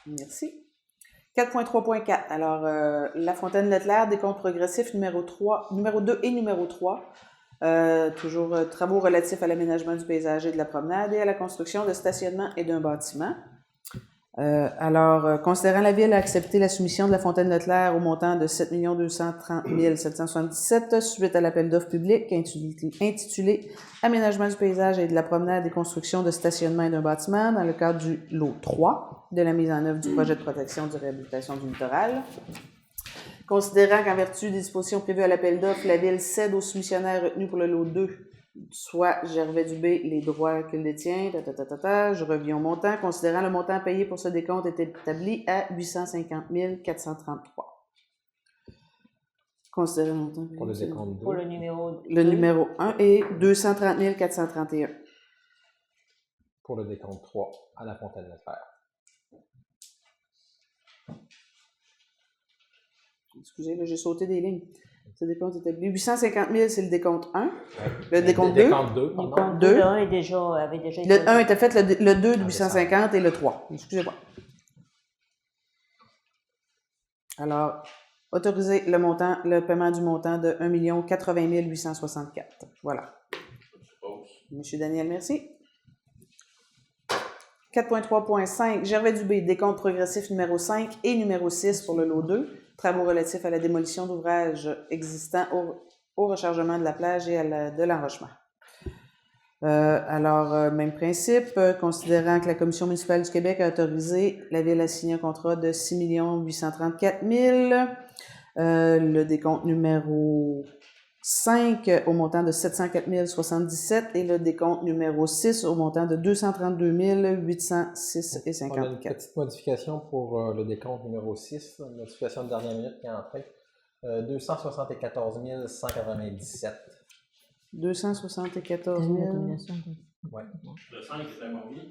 Merci. 4.3.4. Alors, La Fontaine-Leclerc, décompte progressif numéro 2 et numéro 3. Toujours travaux relatifs à l'aménagement du paysage et de la promenade et à la construction de stationnement et d'un bâtiment. Considérant la Ville a accepté la soumission de La Fontaine-Leclerc au montant de 7 230 777 suite à l'appel d'offres public intitulé Aménagement du paysage et de la promenade et construction de stationnement et d'un bâtiment dans le cadre du lot 3 de la mise en œuvre du projet de protection de réhabilitation du littoral. Considérant qu'en vertu des dispositions prévues à l'appel d'offres, la Ville cède aux soumissionnaires retenus pour le lot 2, soit Gervais Dubé, les droits qu'il détient, je reviens au montant. Considérant le montant payé pour ce décompte est établi à 850 433. Considérant le montant payé Pour le décompte 2. Pour le numéro 2. Le numéro 1 est 230 431. Pour le décompte 3 à La Fontaine-Leclerc. Excusez, là, j'ai sauté des lignes. Ce décompte est établi. 850 000, c'est le décompte 1. Le décompte 2. Décompte 2, pardon. Décompte 2. Le 1 avait déjà été Le 1 était fait, le 2 de 850 et le 3. Excusez-moi. Alors, autoriser le paiement du montant de 1 080 864. Voilà. Monsieur Daniel, merci. 4.3.5, Gervais Dubé, décompte progressif numéro 5 et numéro 6 pour le lot 2. Travaux relatifs à la démolition d'ouvrages existants au rechargement de la plage et de l'enrochement. Même principe, considérant que la Commission municipale du Québec a autorisé la Ville à signer un contrat de 6 834 000, le décompte numéro 5 au montant de 704 077 et le décompte numéro 6 au montant de 232 806 et 54. On a une petite modification pour le décompte numéro 6, une modification de dernière minute qui est entrée. 274 197. 274 000. Ouais. Le 5 est à combien?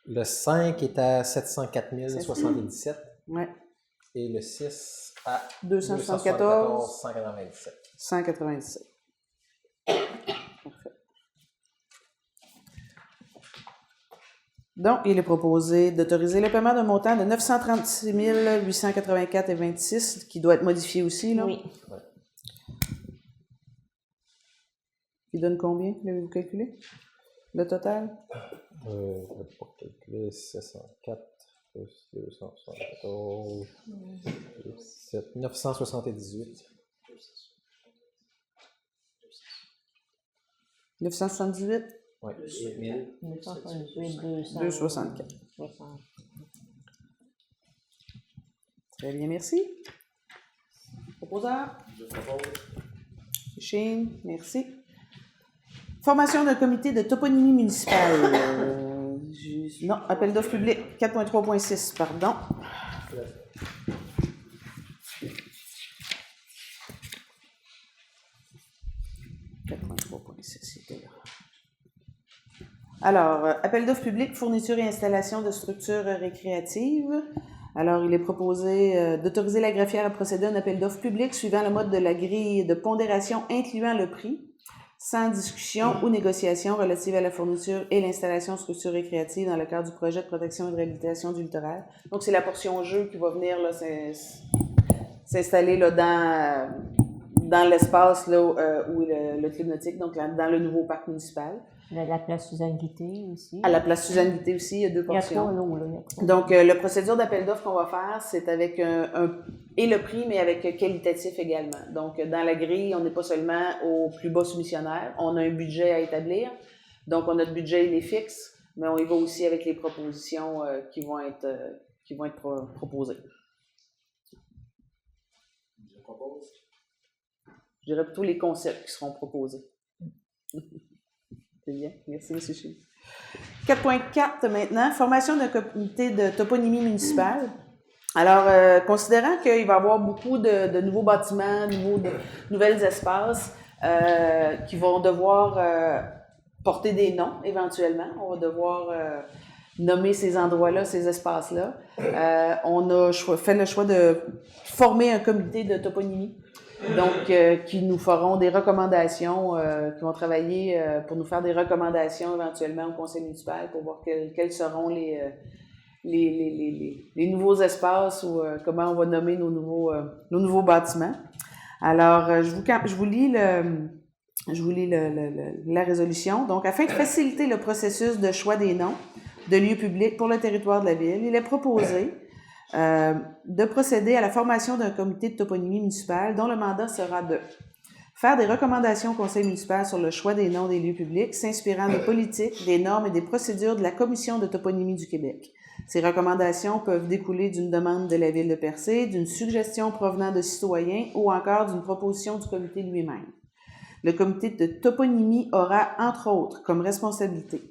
Le 5 est à 704 077. Ouais. Et le 6 à 274 197. 197. Parfait. Donc, il est proposé d'autoriser le paiement d'un montant de 936 884,26 qui doit être modifié aussi, là. Oui. Ouais. Il donne combien, l'avez-vous calculé? Le total? Je vais pas calculer 604 plus 274, 7, 978. 978, Oui. 978, 264. 60. Très bien, merci. Proposeur? Je propose. Chine, merci. Formation d'un comité de toponymie municipale. Non, appel d'offres public 4.3.6, pardon. Alors, appel d'offres public, fourniture et installation de structures récréatives. Alors, il est proposé d'autoriser la greffière à procéder à un appel d'offres public suivant le mode de la grille de pondération incluant le prix, sans discussion ou négociation relative à la fourniture et l'installation de structures récréatives dans le cadre du projet de protection et de réhabilitation du littoral. Donc, c'est la portion jeu qui va venir là, s'installer là, dans l'espace là, où est le club nautique, donc là, dans le nouveau parc municipal. La place Suzanne Guité aussi. À la place Suzanne Guité aussi, il y a 2 portions. Il y a 3 lots, là. Donc, la procédure d'appel d'offres qu'on va faire, c'est avec et le prix, mais avec qualitatif également. Donc, dans la grille, on n'est pas seulement au plus bas soumissionnaire, on a un budget à établir. Donc, notre budget, il est fixe, mais on y va aussi avec les propositions qui vont être proposées. Je propose. Je dirais plutôt les concepts qui seront proposés. C'est bien. Merci, M. Chine. 4.4 maintenant, formation d'un comité de toponymie municipale. Alors, considérant qu'il va y avoir beaucoup de nouveaux bâtiments, nouvelles espaces qui vont devoir porter des noms éventuellement, on va devoir nommer ces endroits-là, ces espaces-là. On a fait le choix de former un comité de toponymie. Donc, qui nous feront des recommandations, qui vont travailler pour nous faire des recommandations éventuellement au conseil municipal pour voir quels seront les nouveaux espaces ou comment on va nommer nos nouveaux bâtiments. Alors, je vous lis la résolution. Donc, afin de faciliter le processus de choix des noms de lieux publics pour le territoire de la ville, il est proposé de procéder à la formation d'un comité de toponymie municipale dont le mandat sera de faire des recommandations au conseil municipal sur le choix des noms des lieux publics, s'inspirant des politiques, des normes et des procédures de la Commission de toponymie du Québec. Ces recommandations peuvent découler d'une demande de la Ville de Percé, d'une suggestion provenant de citoyens ou encore d'une proposition du comité lui-même. Le comité de toponymie aura, entre autres, comme responsabilité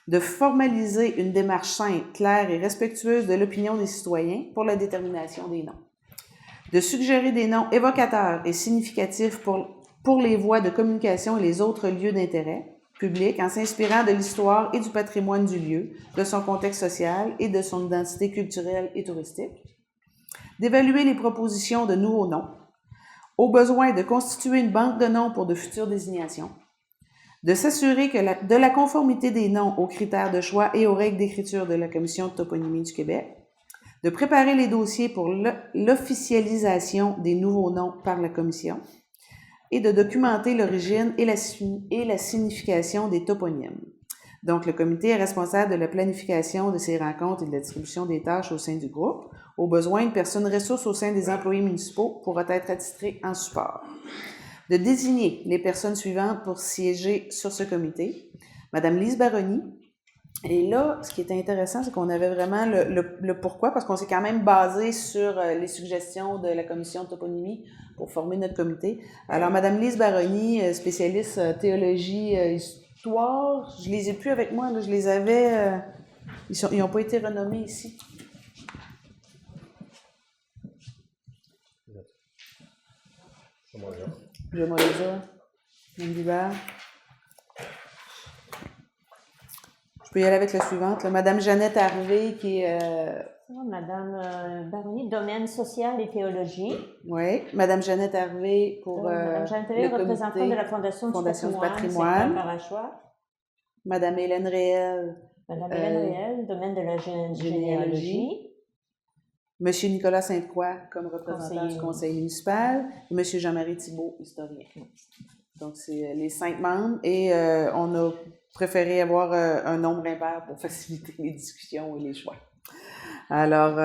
de formaliser une démarche simple, claire et respectueuse de l'opinion des citoyens pour la détermination des noms, de suggérer des noms évocateurs et significatifs pour les voies de communication et les autres lieux d'intérêt public en s'inspirant de l'histoire et du patrimoine du lieu, de son contexte social et de son identité culturelle et touristique, d'évaluer les propositions de nouveaux noms, au besoin de constituer une banque de noms pour de futures désignations, de s'assurer de la conformité des noms aux critères de choix et aux règles d'écriture de la Commission de toponymie du Québec, de préparer les dossiers pour l'officialisation des nouveaux noms par la Commission et de documenter l'origine et la signification des toponymes. Donc, le comité est responsable de la planification de ces rencontres et de la distribution des tâches au sein du groupe. Au besoin, une personne ressource au sein des employés municipaux pourra être attitrée en support. De désigner les personnes suivantes pour siéger sur ce comité. Madame Lise Baroni. Et là, ce qui est intéressant, c'est qu'on avait vraiment le pourquoi, parce qu'on s'est quand même basé sur les suggestions de la commission de toponymie pour former notre comité. Alors, Madame Lise Baroni, spécialiste théologie, histoire, je les ai plus avec moi, là, je les avais, ils n'ont pas été renommés ici. Je m'en vais dire. Je peux y aller avec la suivante. Là. Madame Jeannette Harvey, qui est... Madame Baroni, domaine social et théologie. Oui. Madame Jeannette Harvey pour Madame Jeannette Harvey, représentante de la Fondation du patrimoine. Madame Hélène Réel. Madame Hélène Réel, domaine de la généalogie. Monsieur Nicolas Sainte-Croix, comme représentant du conseil municipal. Et Monsieur Jean-Marie Thibault, historien. Donc, c'est les 5 membres. Et on a préféré avoir un nombre impair pour faciliter les discussions et les choix. Alors,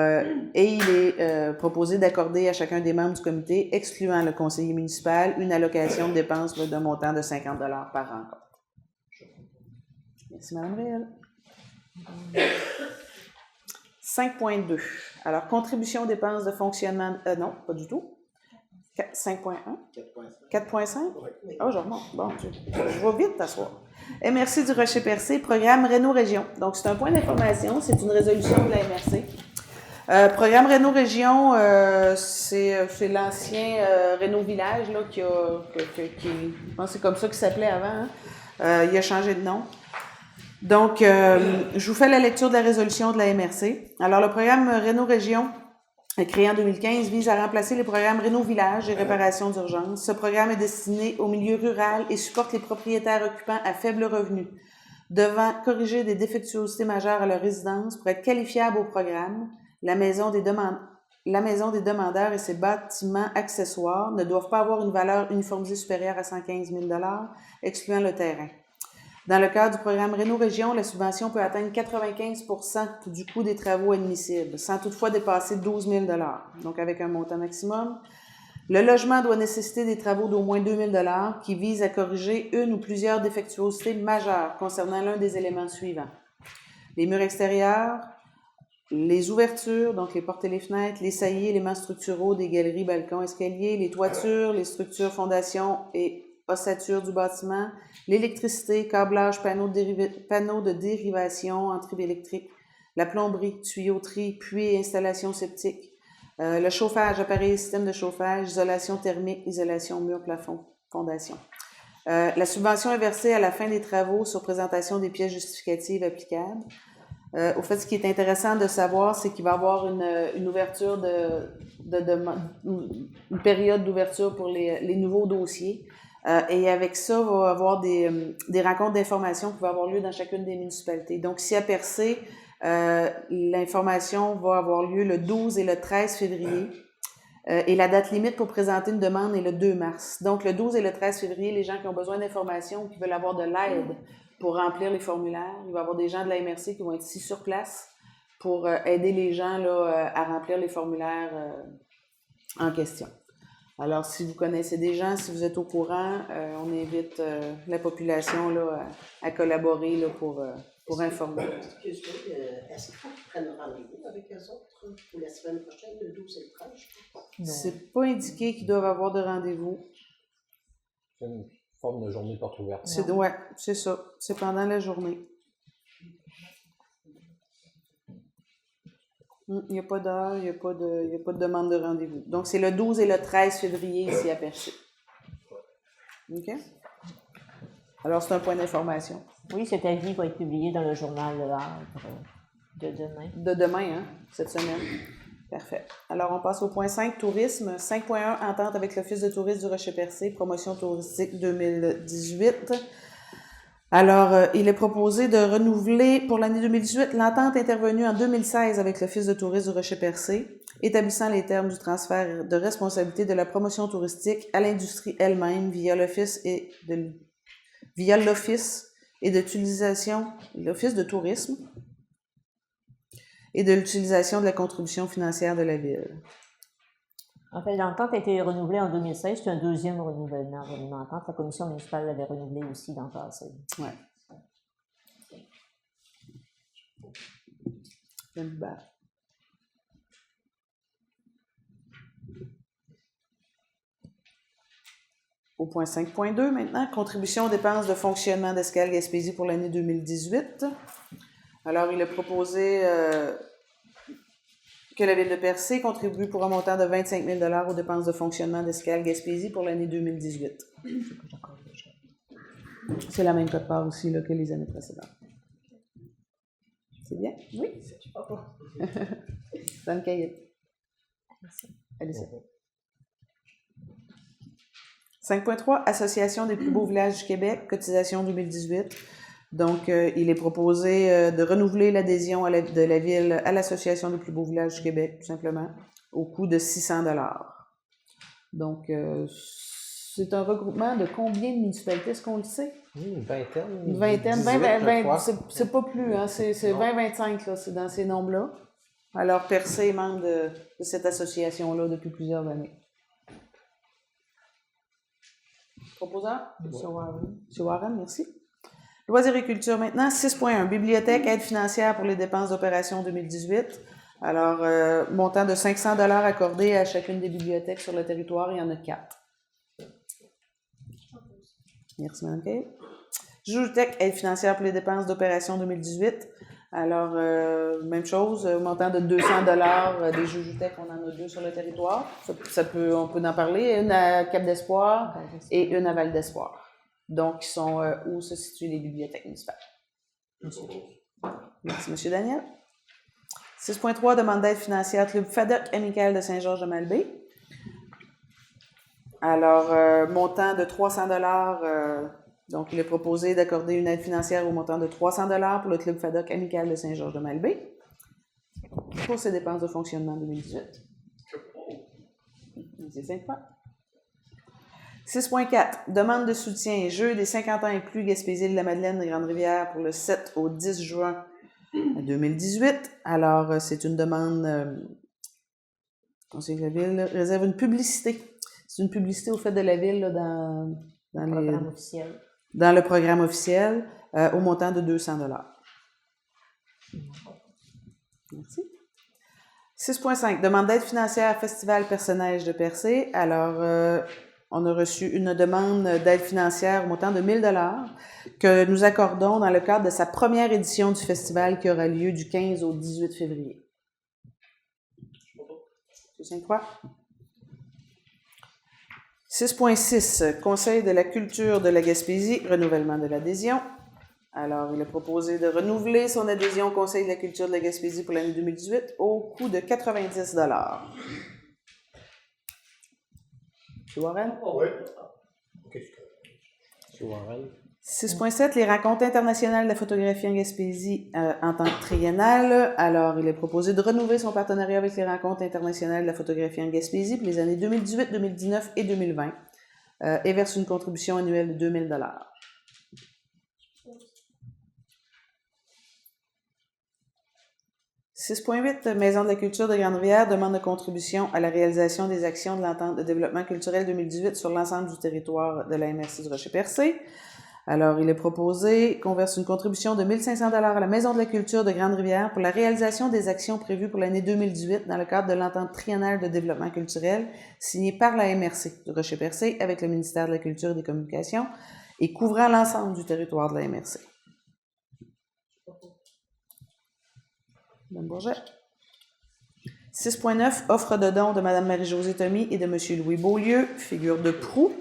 et il est proposé d'accorder à chacun des membres du comité, excluant le conseiller municipal, une allocation de dépenses d'un montant de 50 $ par rencontre. Merci, Mme Réal. 5.2. Alors, contribution aux dépenses de fonctionnement... non, pas du tout. 5.1? 4.5? Oh, je remonte. Bon, je vais vite t'asseoir. MRC du Rocher-Percé, programme Réno-Région. Donc, c'est un point d'information, c'est une résolution de la MRC. Programme Réno-Région, c'est l'ancien Réno-Village, là, je pense que c'est comme ça qu'il s'appelait avant. Hein. Il a changé de nom. Donc, je vous fais la lecture de la résolution de la MRC. Alors, le programme Réno-Région, créé en 2015, vise à remplacer les programmes Réno-Village et réparation d'urgence. Ce programme est destiné au milieu rural et supporte les propriétaires occupants à faible revenu, devant corriger des défectuosités majeures à leur résidence pour être qualifiables au programme. La maison des demandeurs et ses bâtiments accessoires ne doivent pas avoir une valeur uniformisée supérieure à 115 000 $, excluant le terrain. Dans le cadre du programme Réno-Région, la subvention peut atteindre 95 % du coût des travaux admissibles, sans toutefois dépasser 12 000 $, donc avec un montant maximum. Le logement doit nécessiter des travaux d'au moins 2 000 $ qui visent à corriger une ou plusieurs défectuosités majeures concernant l'un des éléments suivants. Les murs extérieurs, les ouvertures, donc les portes et les fenêtres, les saillies, éléments structuraux des galeries, balcons, escaliers, les toitures, les structures, fondations et ossature du bâtiment, l'électricité, câblage, panneaux de dérivation, entrée électrique, la plomberie, tuyauterie, puits et installation septique, le chauffage, appareil et système de chauffage, isolation thermique, isolation mur, plafond, fondation. La subvention est versée à la fin des travaux sur présentation des pièces justificatives applicables. Au fait, ce qui est intéressant de savoir, c'est qu'il va y avoir une ouverture une période d'ouverture pour les nouveaux dossiers. Et avec ça, il va y avoir des rencontres d'information qui vont avoir lieu dans chacune des municipalités. Donc, ici à Percé, l'information va avoir lieu le 12 et le 13 février. Et la date limite pour présenter une demande est le 2 mars. Donc, le 12 et le 13 février, les gens qui ont besoin d'informations ou qui veulent avoir de l'aide pour remplir les formulaires, il va y avoir des gens de la MRC qui vont être ici sur place pour aider les gens là, à remplir les formulaires en question. Alors, si vous connaissez des gens, si vous êtes au courant, on invite la population là, à collaborer là, pour informer. Est-ce qu'il faut qu'ils prennent rendez-vous avec eux autres pour la semaine prochaine, le 12 et le 13? C'est pas indiqué qu'ils doivent avoir de rendez-vous. C'est une forme de journée porte ouverte. Ouais, c'est ça. C'est pendant la journée. Il n'y a pas d'heure, il n'y a pas de demande de rendez-vous. Donc, c'est le 12 et le 13 février ici à Percé. OK? Alors, c'est un point d'information. Oui, cet avis va être publié dans le journal Le Havre de demain. De demain, hein, cette semaine. Parfait. Alors, on passe au point 5, tourisme. 5.1, entente avec l'Office de tourisme du Rocher-Percé, promotion touristique 2018. Alors, il est proposé de renouveler pour l'année 2018 l'entente intervenue en 2016 avec l'Office de tourisme du Rocher-Percé, établissant les termes du transfert de responsabilité de la promotion touristique à l'industrie elle-même via l'Office de tourisme et de l'utilisation de la contribution financière de la Ville. En fait, l'entente a été renouvelée en 2016. C'est un deuxième renouvellement de l'entente. La commission municipale l'avait renouvelée aussi dans le passé. Oui. Au point 5.2 maintenant, contribution aux dépenses de fonctionnement d'Escale Gaspésie pour l'année 2018. Alors, il est proposé que la Ville de Percé contribue pour un montant de 25 000 $ aux dépenses de fonctionnement d'Escale Gaspésie pour l'année 2018. C'est la même quote-part aussi là, que les années précédentes. C'est bien? Oui? Dans le cahier. Allez-y. 5.3, Association des plus beaux villages du Québec, cotisation 2018. Donc, il est proposé de renouveler l'adhésion de la Ville à l'Association des plus beaux villages du Québec, tout simplement, au coût de 600 $. Donc, c'est un regroupement de combien de municipalités, est-ce qu'on le sait? Une vingtaine. Une vingtaine, 20, c'est pas plus, hein, c'est 20-25, là, c'est dans ces nombres-là. Alors, Percé est membre de cette association-là depuis plusieurs années. Proposant? M. Warren. M. Warren, merci. Loisirs et culture maintenant. 6.1. Bibliothèque, aide financière pour les dépenses d'opération 2018. Alors, montant de 500 $ accordé à chacune des bibliothèques sur le territoire. Il y en a 4. Merci, Mme Kay. Jujutech, aide financière pour les dépenses d'opération 2018. Alors, même chose, montant de 200 $ des Jujutech, on en a 2 sur le territoire. On peut en parler. Une à Cap d'Espoir et une à Val d'Espoir. Donc, ils sont où se situent les bibliothèques municipales. Merci, M. Daniel. 6.3, demande d'aide financière Club FADOC amical de Saint-Georges-de-Malbaie. Alors, montant de 300 $. Donc, il est proposé d'accorder une aide financière au montant de 300 $ pour le Club FADOC amical de Saint-Georges-de-Malbaie pour ses dépenses de fonctionnement 2018. C'est sympa. 6.4. Demande de soutien Jeux des 50 ans et plus Gaspésie-de-la-Madeleine de Grande-Rivière pour le 7 au 10 juin 2018. Alors, c'est une demande... Conseil de la Ville réserve une publicité. C'est une publicité au fait de la Ville là, dans le programme officiel au montant de 200 $. Merci. 6.5. Demande d'aide financière à Festival Personnage de Percé. Alors, on a reçu une demande d'aide financière au montant de 1 000 $ que nous accordons dans le cadre de sa première édition du festival qui aura lieu du 15 au 18 février. M. Sainte-Croix. 6.6. Conseil de la culture de la Gaspésie, renouvellement de l'adhésion. Alors, il est proposé de renouveler son adhésion au Conseil de la culture de la Gaspésie pour l'année 2018 au coût de 90 $. M. Warren? Oui. OK. 6.7. Les rencontres internationales de la photographie en Gaspésie en tant que triennale. Alors, il est proposé de renouveler son partenariat avec les rencontres internationales de la photographie en Gaspésie pour les années 2018, 2019 et 2020 et verse une contribution annuelle de 2 000 $. 6.8. Maison de la culture de Grande-Rivière demande de contribution à la réalisation des actions de l'entente de développement culturel 2018 sur l'ensemble du territoire de la MRC du Rocher-Percé. Alors, il est proposé qu'on verse une contribution de 1 500 $ à la Maison de la culture de Grande-Rivière pour la réalisation des actions prévues pour l'année 2018 dans le cadre de l'entente triennale de développement culturel signée par la MRC du Rocher-Percé avec le ministère de la Culture et des Communications et couvrant l'ensemble du territoire de la MRC. Mme Bourget. 6.9. Offre de don de Mme Marie-Josée Thomy et de M. Louis Beaulieu, figure de proue.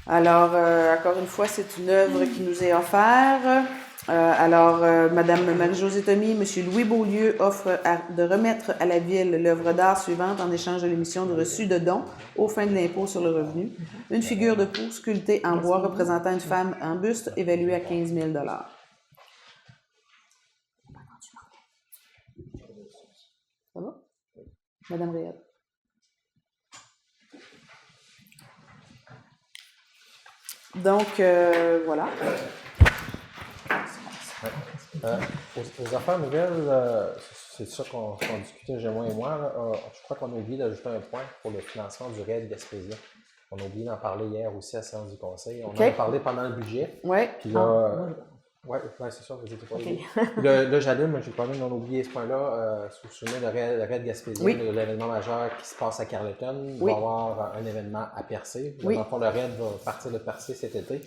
Alors, encore une fois, c'est une œuvre qui nous est offerte. Mme Marie-Josée Thomy et M. Louis Beaulieu offrent de remettre à la Ville l'œuvre d'art suivante en échange de l'émission de reçu de dons aux fins de l'impôt sur le revenu. Une figure de proue sculptée en bois représentant une femme en buste évaluée à 15 000 $. Ça va? Madame Réal. Donc, voilà. Aux affaires nouvelles, c'est ça qu'on discutait, Gémeaux et moi. Là. Je crois qu'on a oublié d'ajouter un point pour le financement du RAID Gaspésien. On a oublié d'en parler hier aussi à la séance du Conseil. On en a parlé pendant le budget. Oui. Puis là, c'est ça, vous n'étiez pas là. Là, j'allume, mais j'ai quand même oublié ce point-là. Sous le souvenir de RAID Gaspésien, l'événement majeur qui se passe à Carleton. Il va y avoir un événement à Percé. Dans le fond, le RAID va partir de Percé cet été.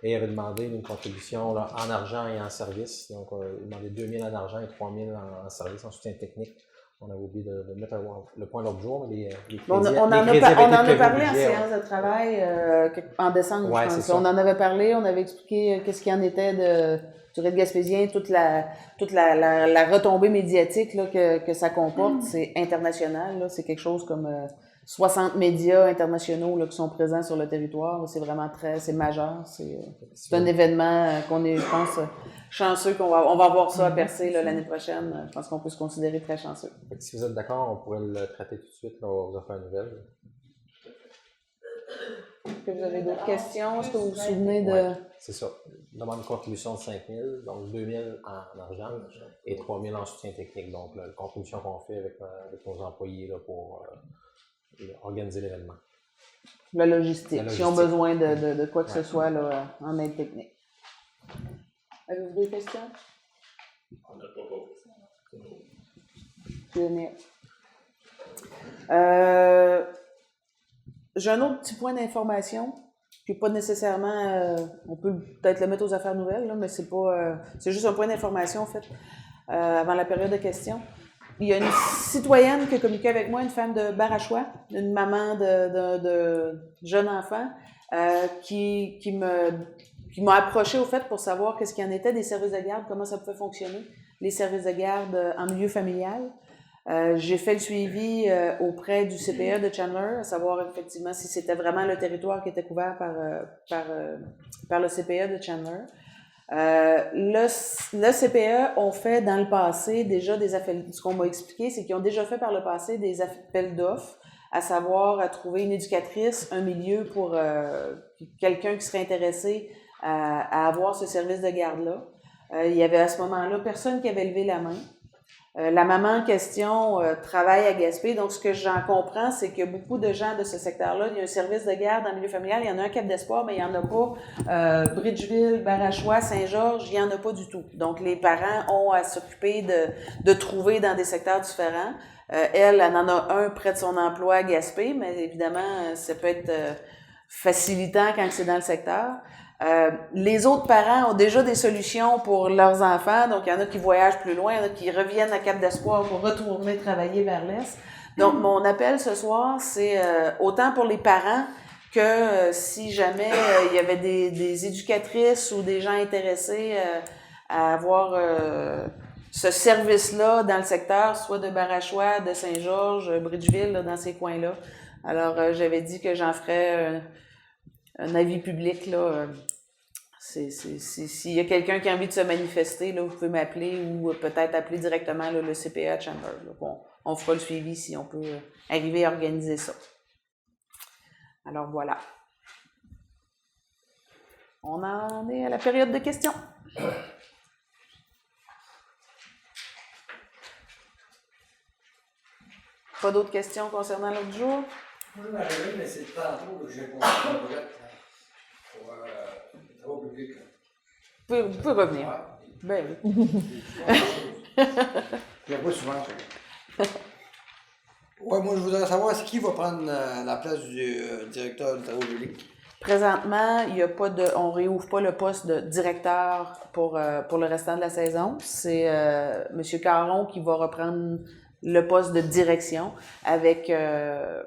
Et il avait demandé une contribution là, en argent et en service. Donc, il demandait 2 000 en argent et 3 000 en service, en soutien technique. On avait oublié de mettre le point l'autre jour, mais les crédits, on en a parlé en séance de travail en décembre, je pense. On en avait parlé, on avait expliqué qu'est-ce qu'il en était du RAID Gaspésien, toute la retombée médiatique là, que ça comporte. C'est international, là, c'est quelque chose comme 60 médias internationaux là, qui sont présents sur le territoire. C'est vraiment c'est majeur. C'est un événement qu'on est, je pense, chanceux on va voir ça à Percé là, l'année prochaine. Je pense qu'on peut se considérer très chanceux. Si vous êtes d'accord, on pourrait le traiter tout de suite là, aux affaires nouvelles. OK. que vous avez d'autres questions? Est-ce que vous vous souvenez de... C'est ça. Demande une contribution de 5 000, donc 2 000 en argent et 3 000 en soutien technique. Donc, la contribution qu'on fait avec nos employés là, pour organiser l'événement. La logistique, La s'ils ont logistique. besoin de quoi que ce soit là, en aide technique. Avez-vous des questions? On n'a pas. J'ai un autre petit point d'information qui n'est pas nécessairement, on peut peut-être le mettre aux affaires nouvelles, là, mais c'est pas, c'est juste un point d'information en fait, avant la période de questions. Il y a une citoyenne qui a communiqué avec moi, une femme de Barachois, une maman de jeune enfant, qui m'a approché au fait pour savoir qu'est-ce qu'il y en était des services de garde, comment ça pouvait fonctionner, les services de garde en milieu familial. J'ai fait le suivi auprès du CPE de Chandler, à savoir effectivement si c'était vraiment le territoire qui était couvert par le CPE de Chandler. Le CPE ont fait dans le passé déjà des appels, ce qu'on m'a expliqué, c'est qu'ils ont déjà fait par le passé des appels d'offres, à savoir à trouver une éducatrice, un milieu pour quelqu'un qui serait intéressé à avoir ce service de garde-là. Il y avait à ce moment-là personne qui avait levé la main. La maman en question travaille à Gaspé, donc ce que j'en comprends, c'est que beaucoup de gens de ce secteur-là, il y a un service de garde en milieu familial, il y en a un Cap d'Espoir, mais il n'y en a pas Bridgeville, Barachois, Saint-Georges, il n'y en a pas du tout. Donc les parents ont à s'occuper de trouver dans des secteurs différents. Elle en a un près de son emploi à Gaspé, mais évidemment, ça peut être facilitant quand c'est dans le secteur. Les autres parents ont déjà des solutions pour leurs enfants, donc il y en a qui voyagent plus loin, il y en a qui reviennent à Cap d'Espoir pour retourner travailler vers l'Est. Donc mon appel ce soir, c'est autant pour les parents que si jamais il y avait des éducatrices ou des gens intéressés à avoir ce service-là dans le secteur, soit de Barachois, de Saint-Georges, Bridgeville, là, dans ces coins-là. Alors j'avais dit que j'en ferais un avis public, là. S'il y a quelqu'un qui a envie de se manifester, là, vous pouvez m'appeler ou peut-être appeler directement là, le CPA à Chandler. Là, on fera le suivi si on peut arriver à organiser ça. Alors voilà. On en est à la période de questions. Pas d'autres questions concernant l'autre jour? Moi, je m'arrivais, mais c'est tantôt que j'ai compris un projet pour les travaux publics. Vous pouvez revenir. Ouais. Ben oui. Je ne pas souvent ça. Ouais, moi, je voudrais savoir, qui va prendre la place du directeur des travaux publics? Présentement, il y a pas on réouvre pas le poste de directeur pour le restant de la saison. C'est M. Caron qui va reprendre le poste de direction avec un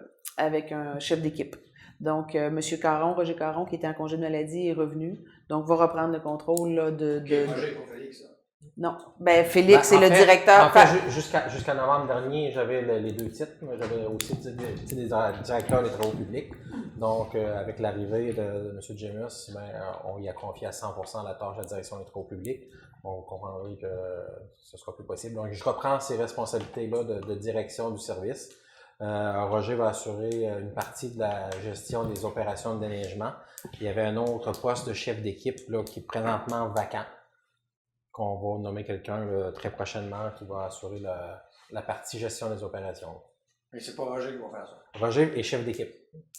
chef d'équipe. Donc, M. Caron, Roger Caron, qui était en congé de maladie, est revenu. Donc, va reprendre le contrôle là, Roger, pas Félix, ça. Non. Ben, Félix, c'est le fait, directeur. En fait, jusqu'à novembre dernier, j'avais les deux titres, mais j'avais aussi des directeurs des travaux publics. Donc, avec l'arrivée de M. James, on y a confié à 100% la tâche de la direction des travaux publics. On comprendrait que ce sera plus possible. Donc, je reprends ces responsabilités-là de direction du service. Roger va assurer une partie de la gestion des opérations de déneigement. Il y avait un autre poste de chef d'équipe là, qui est présentement vacant, qu'on va nommer quelqu'un très prochainement qui va assurer la partie gestion des opérations. Mais c'est pas Roger qui va faire ça. Roger est chef d'équipe.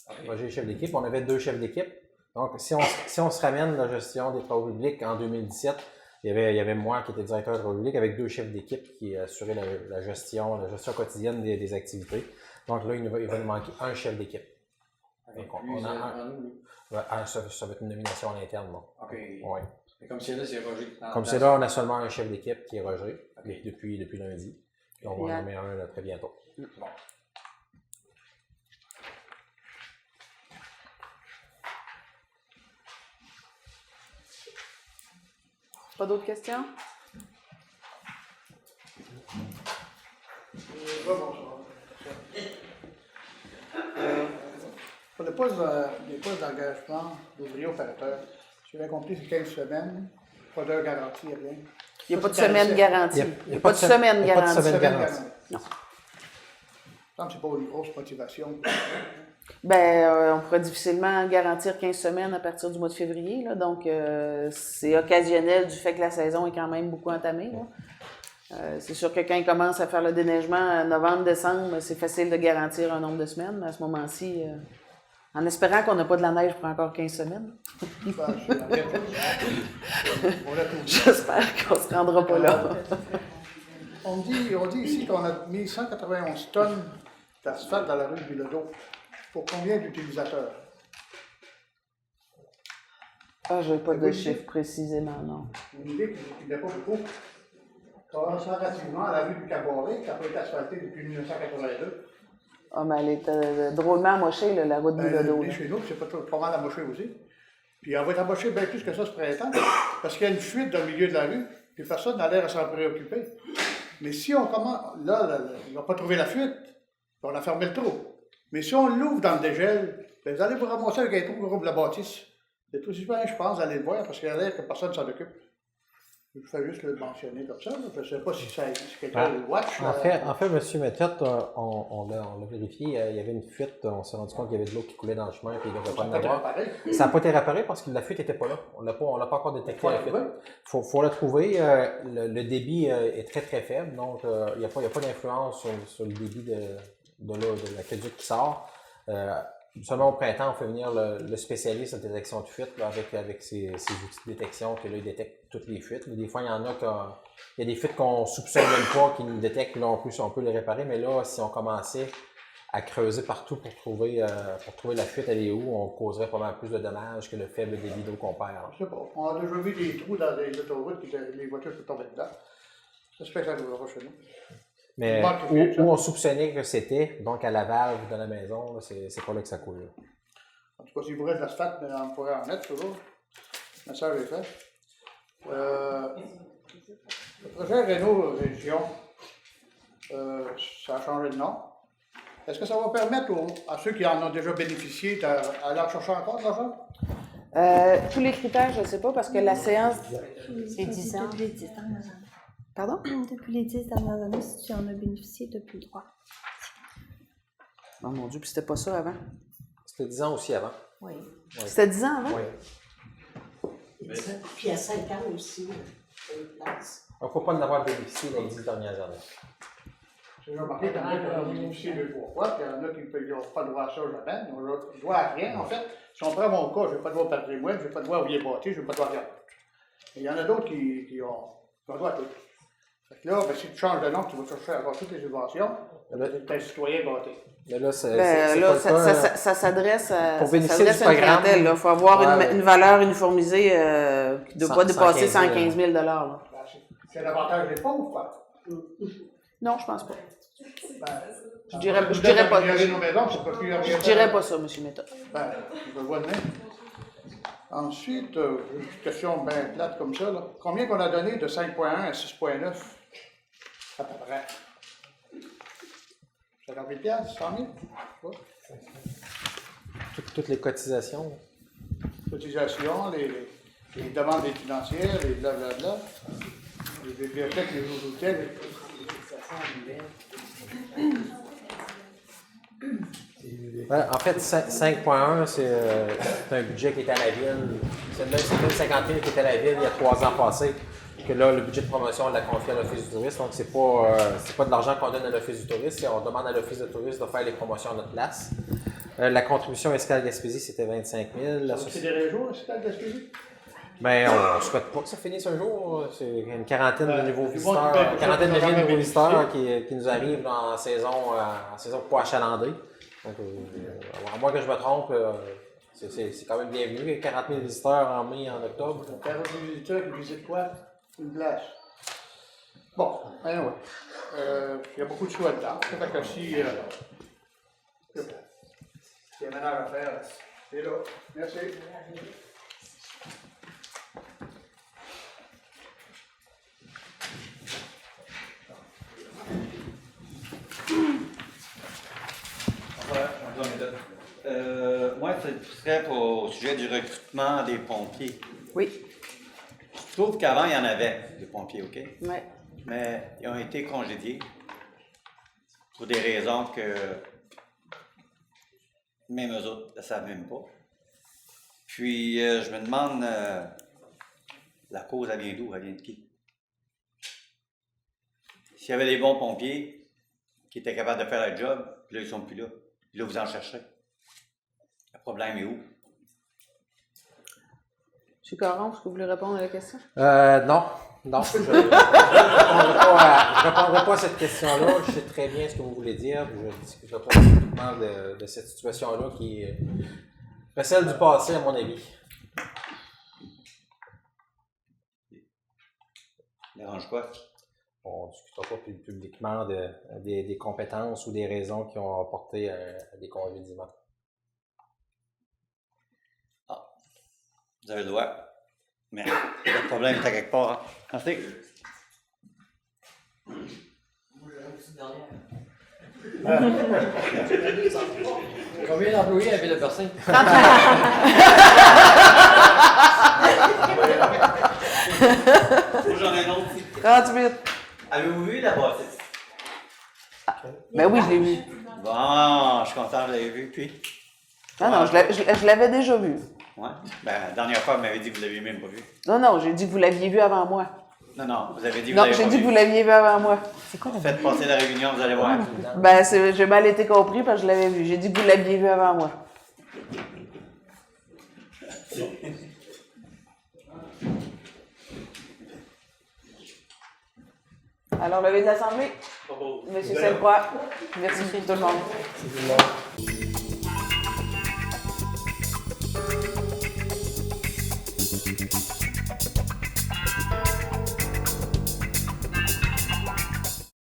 Okay. Roger est chef d'équipe. On avait 2 chefs d'équipe. Donc, si on se ramène la gestion des travaux publics en 2017, il y avait moi qui était directeur des travaux publics avec 2 chefs d'équipe qui assuraient la gestion quotidienne des activités. Donc là, il va nous manquer un chef d'équipe. Donc, ça va être une nomination à l'interne. Bon. OK. Ouais. Et comme c'est là, c'est Roger qui Comme c'est là, on a seulement un chef d'équipe qui est Roger, depuis lundi. Et on va en nommer un là, très bientôt. Bon. Pas d'autres questions? Pour les postes d'engagement d'ouvriers opérateurs, si j'ai compris, c'est 15 semaines, pas d'heure garantie, rien. Il n'y a pas de semaine garantie. Il n'y a pas de semaine garantie. Semaine garantie. Non. Ça me semble que c'est pas une grosse motivation. On pourrait difficilement garantir 15 semaines à partir du mois de février, là, donc c'est occasionnel du fait que la saison est quand même beaucoup entamée. Là. C'est sûr que quand ils commencent à faire le déneigement en novembre-décembre, c'est facile de garantir un nombre de semaines, mais à ce moment-ci, en espérant qu'on n'a pas de la neige pour encore 15 semaines. J'espère qu'on ne se rendra pas là. On dit ici qu'on a mis 191 tonnes d'asphalte dans la rue du Bilodeau. Pour combien d'utilisateurs? Je n'ai pas de chiffre précisément, non. Une idée qu'il n'y a pas beaucoup. Comparativement à la rue du Caboret, qui n'a pas été asphaltée depuis 1982. Mais elle est drôlement amochée, là, la route du Bilodeau. Chez nous, c'est pas mal amoché aussi. Puis elle va être amochée bien plus que ça ce printemps, parce qu'il y a une fuite dans le milieu de la rue, puis personne n'a l'air à s'en préoccuper. Mais si on commence, là, ils n'ont pas trouvé la fuite, puis on a fermé le trou. Mais si on l'ouvre dans le dégel, vous allez vous ramasser avec un trou qui rouvre la bâtisse. C'est tout aussi bien, je pense, d'aller le voir, parce qu'il y a l'air que personne ne s'en occupe. Je fais juste le mentionner comme ça. Je ne sais pas si quelqu'un le watch. En fait, M. Méthode, on l'a vérifié, il y avait une fuite, on s'est rendu compte qu'il y avait de l'eau qui coulait dans le chemin, puis il ne devait pas en avoir. Ça n'a pas été réparé parce que la fuite n'était pas là. On l'a pas encore détecté, la fuite. Il faut la trouver. Le débit est très, très faible, donc il n'y a pas d'influence sur le débit de l'aqueduc qui sort. Seulement au printemps, on fait venir le spécialiste de détection de fuite là, avec ses outils de détection, que là, il détecte toutes les fuites. Mais des fois, il y en a il y a des fuites qu'on ne soupçonne même pas, qui nous détectent, là, on peut les réparer. Mais là, si on commençait à creuser partout pour trouver la fuite, elle est où, on causerait pas mal plus de dommages que le faible débit d'eau qu'on perd. Je sais pas. On a déjà vu des trous dans les autoroutes, puis les voitures peuvent tomber dedans. J'espère que ça ne pas chez nous. Mais où on soupçonnait que c'était, donc à la valve de la maison, c'est pas là que ça coule. En tout cas, s'il vous reste de l'asphalte, on pourrait en mettre toujours. Ma soeur l'a fait. Le projet Réno Région, ça a changé de nom. Est-ce que ça va permettre à ceux qui en ont déjà bénéficié d'aller en chercher encore de l'argent? Tous les critères, je ne sais pas, parce que la séance... C'est 10 ans. Depuis les 10 dernières années. Pardon? Depuis les 10 dernières années, si tu en as bénéficié, tu n'as plus le droit. Oh mon Dieu, puis c'était pas ça avant? C'était 10 ans aussi avant. Oui. C'était 10 ans avant? Oui. Puis à 5 ans aussi, une place. Il ne faut pas en avoir bénéficié dans les 10 dernières années. J'ai remarqué qu'il y en a qui ont bénéficié 2-3 fois, puis il y en a qui n'ont pas le droit à ça jamais. Ils n'ont le droit à rien. En fait, si on prend mon cas, je n'ai pas de droit au patrimoine, je n'ai pas de droit où il est bâti, je n'ai pas de droit à rien. Et il y en a d'autres qui ont le droit à tout. Fait que là, si tu changes de nom, tu vas chercher à avoir toutes les subventions, tu es un citoyen bâti. Mais là, ça s'adresse à pour bénéficier du une clientèle. Il faut avoir une valeur uniformisée qui ne doit pas dépasser 115 000 là. C'est l'avantage des pauvres, quoi. Non, je pense pas. Je dirais pas. Je dirais pas ça, M. Méthode. Je le vois demain. Ensuite, une question bien plate comme ça. Là. Combien qu'on a donné de 5.1 à 6.9? À peu près. 50 000 $, 100 000? Ouais. Toutes les cotisations. Cotisations, les demandes des financières, les blablabla, les bibliothèques, les hôtels. En fait, 5.1, c'est un budget qui était à la ville. C'est même 50 000 qui était à la ville il y a 3 ans passés. Que là, le budget de promotion, on l'a confié à l'Office du tourisme. Donc, c'est pas de l'argent qu'on donne à l'Office du tourisme. On demande à l'Office du tourisme de faire les promotions à notre place. La contribution Escale Gaspésie, c'était 25 000. C'est des régions, Escale Gaspésie? Bien, on ne souhaite pas que ça finisse un jour. C'est une quarantaine de nouveaux visiteurs, une quarantaine de milliers de nouveaux visiteurs qui nous arrivent en saison pas achalandée. Donc, à moins que je me trompe, c'est quand même bienvenu. 40 000 visiteurs en mai et en octobre. 40 000 visiteurs qui visitent quoi? Une place. Bon, anyway. Il y a beaucoup de choix dedans. C'est fait que si il y a ménage à faire, c'est là. Merci. Moi, ce serait au sujet du recrutement des pompiers. Oui. Je trouve qu'avant, il y en avait des pompiers, OK? Oui. Mais ils ont été congédiés pour des raisons que Même eux autres ne le savent même pas. Puis, je me demande, la cause, elle vient d'où? Elle vient de qui? S'il y avait des bons pompiers qui étaient capables de faire le job, puis là, ils ne sont plus là. Puis là, vous en cherchez. Le problème est où? M. Caron, est-ce que vous voulez répondre à la question? Non. Je ne répondrai pas à cette question-là. Je sais très bien ce que vous voulez dire. Je ne discuterai pas uniquement de cette situation-là qui est celle du passé, à mon avis. Dérange quoi? On ne discutera pas publiquement des compétences ou des raisons qui ont apporté à des congédiements. Ah, vous avez le droit. Mais le problème est à quelque part. Hein? Merci. Combien d'employés avait la personne? J'en ai un autre. 38. Avez-vous vu la bâtisse? Ben oui, je l'ai vu. Bon, je suis content que vous l'avez vu. Puis? Non, je l'avais déjà vu. Ouais. Ben, la dernière fois, vous m'avez dit que vous ne l'aviez même pas vu. Non, j'ai dit que vous l'aviez vu avant moi. Non, vous avez dit que vous Non, l'avez j'ai pas dit vu. que vous l'aviez vu avant moi. C'est quoi la Faites passer la réunion, vous allez voir. Ben, j'ai mal été compris parce que je l'avais vu. J'ai dit que vous l'aviez vu avant moi. Alors, levée de l'Assemblée. Monsieur Selcroix. Merci tout le monde.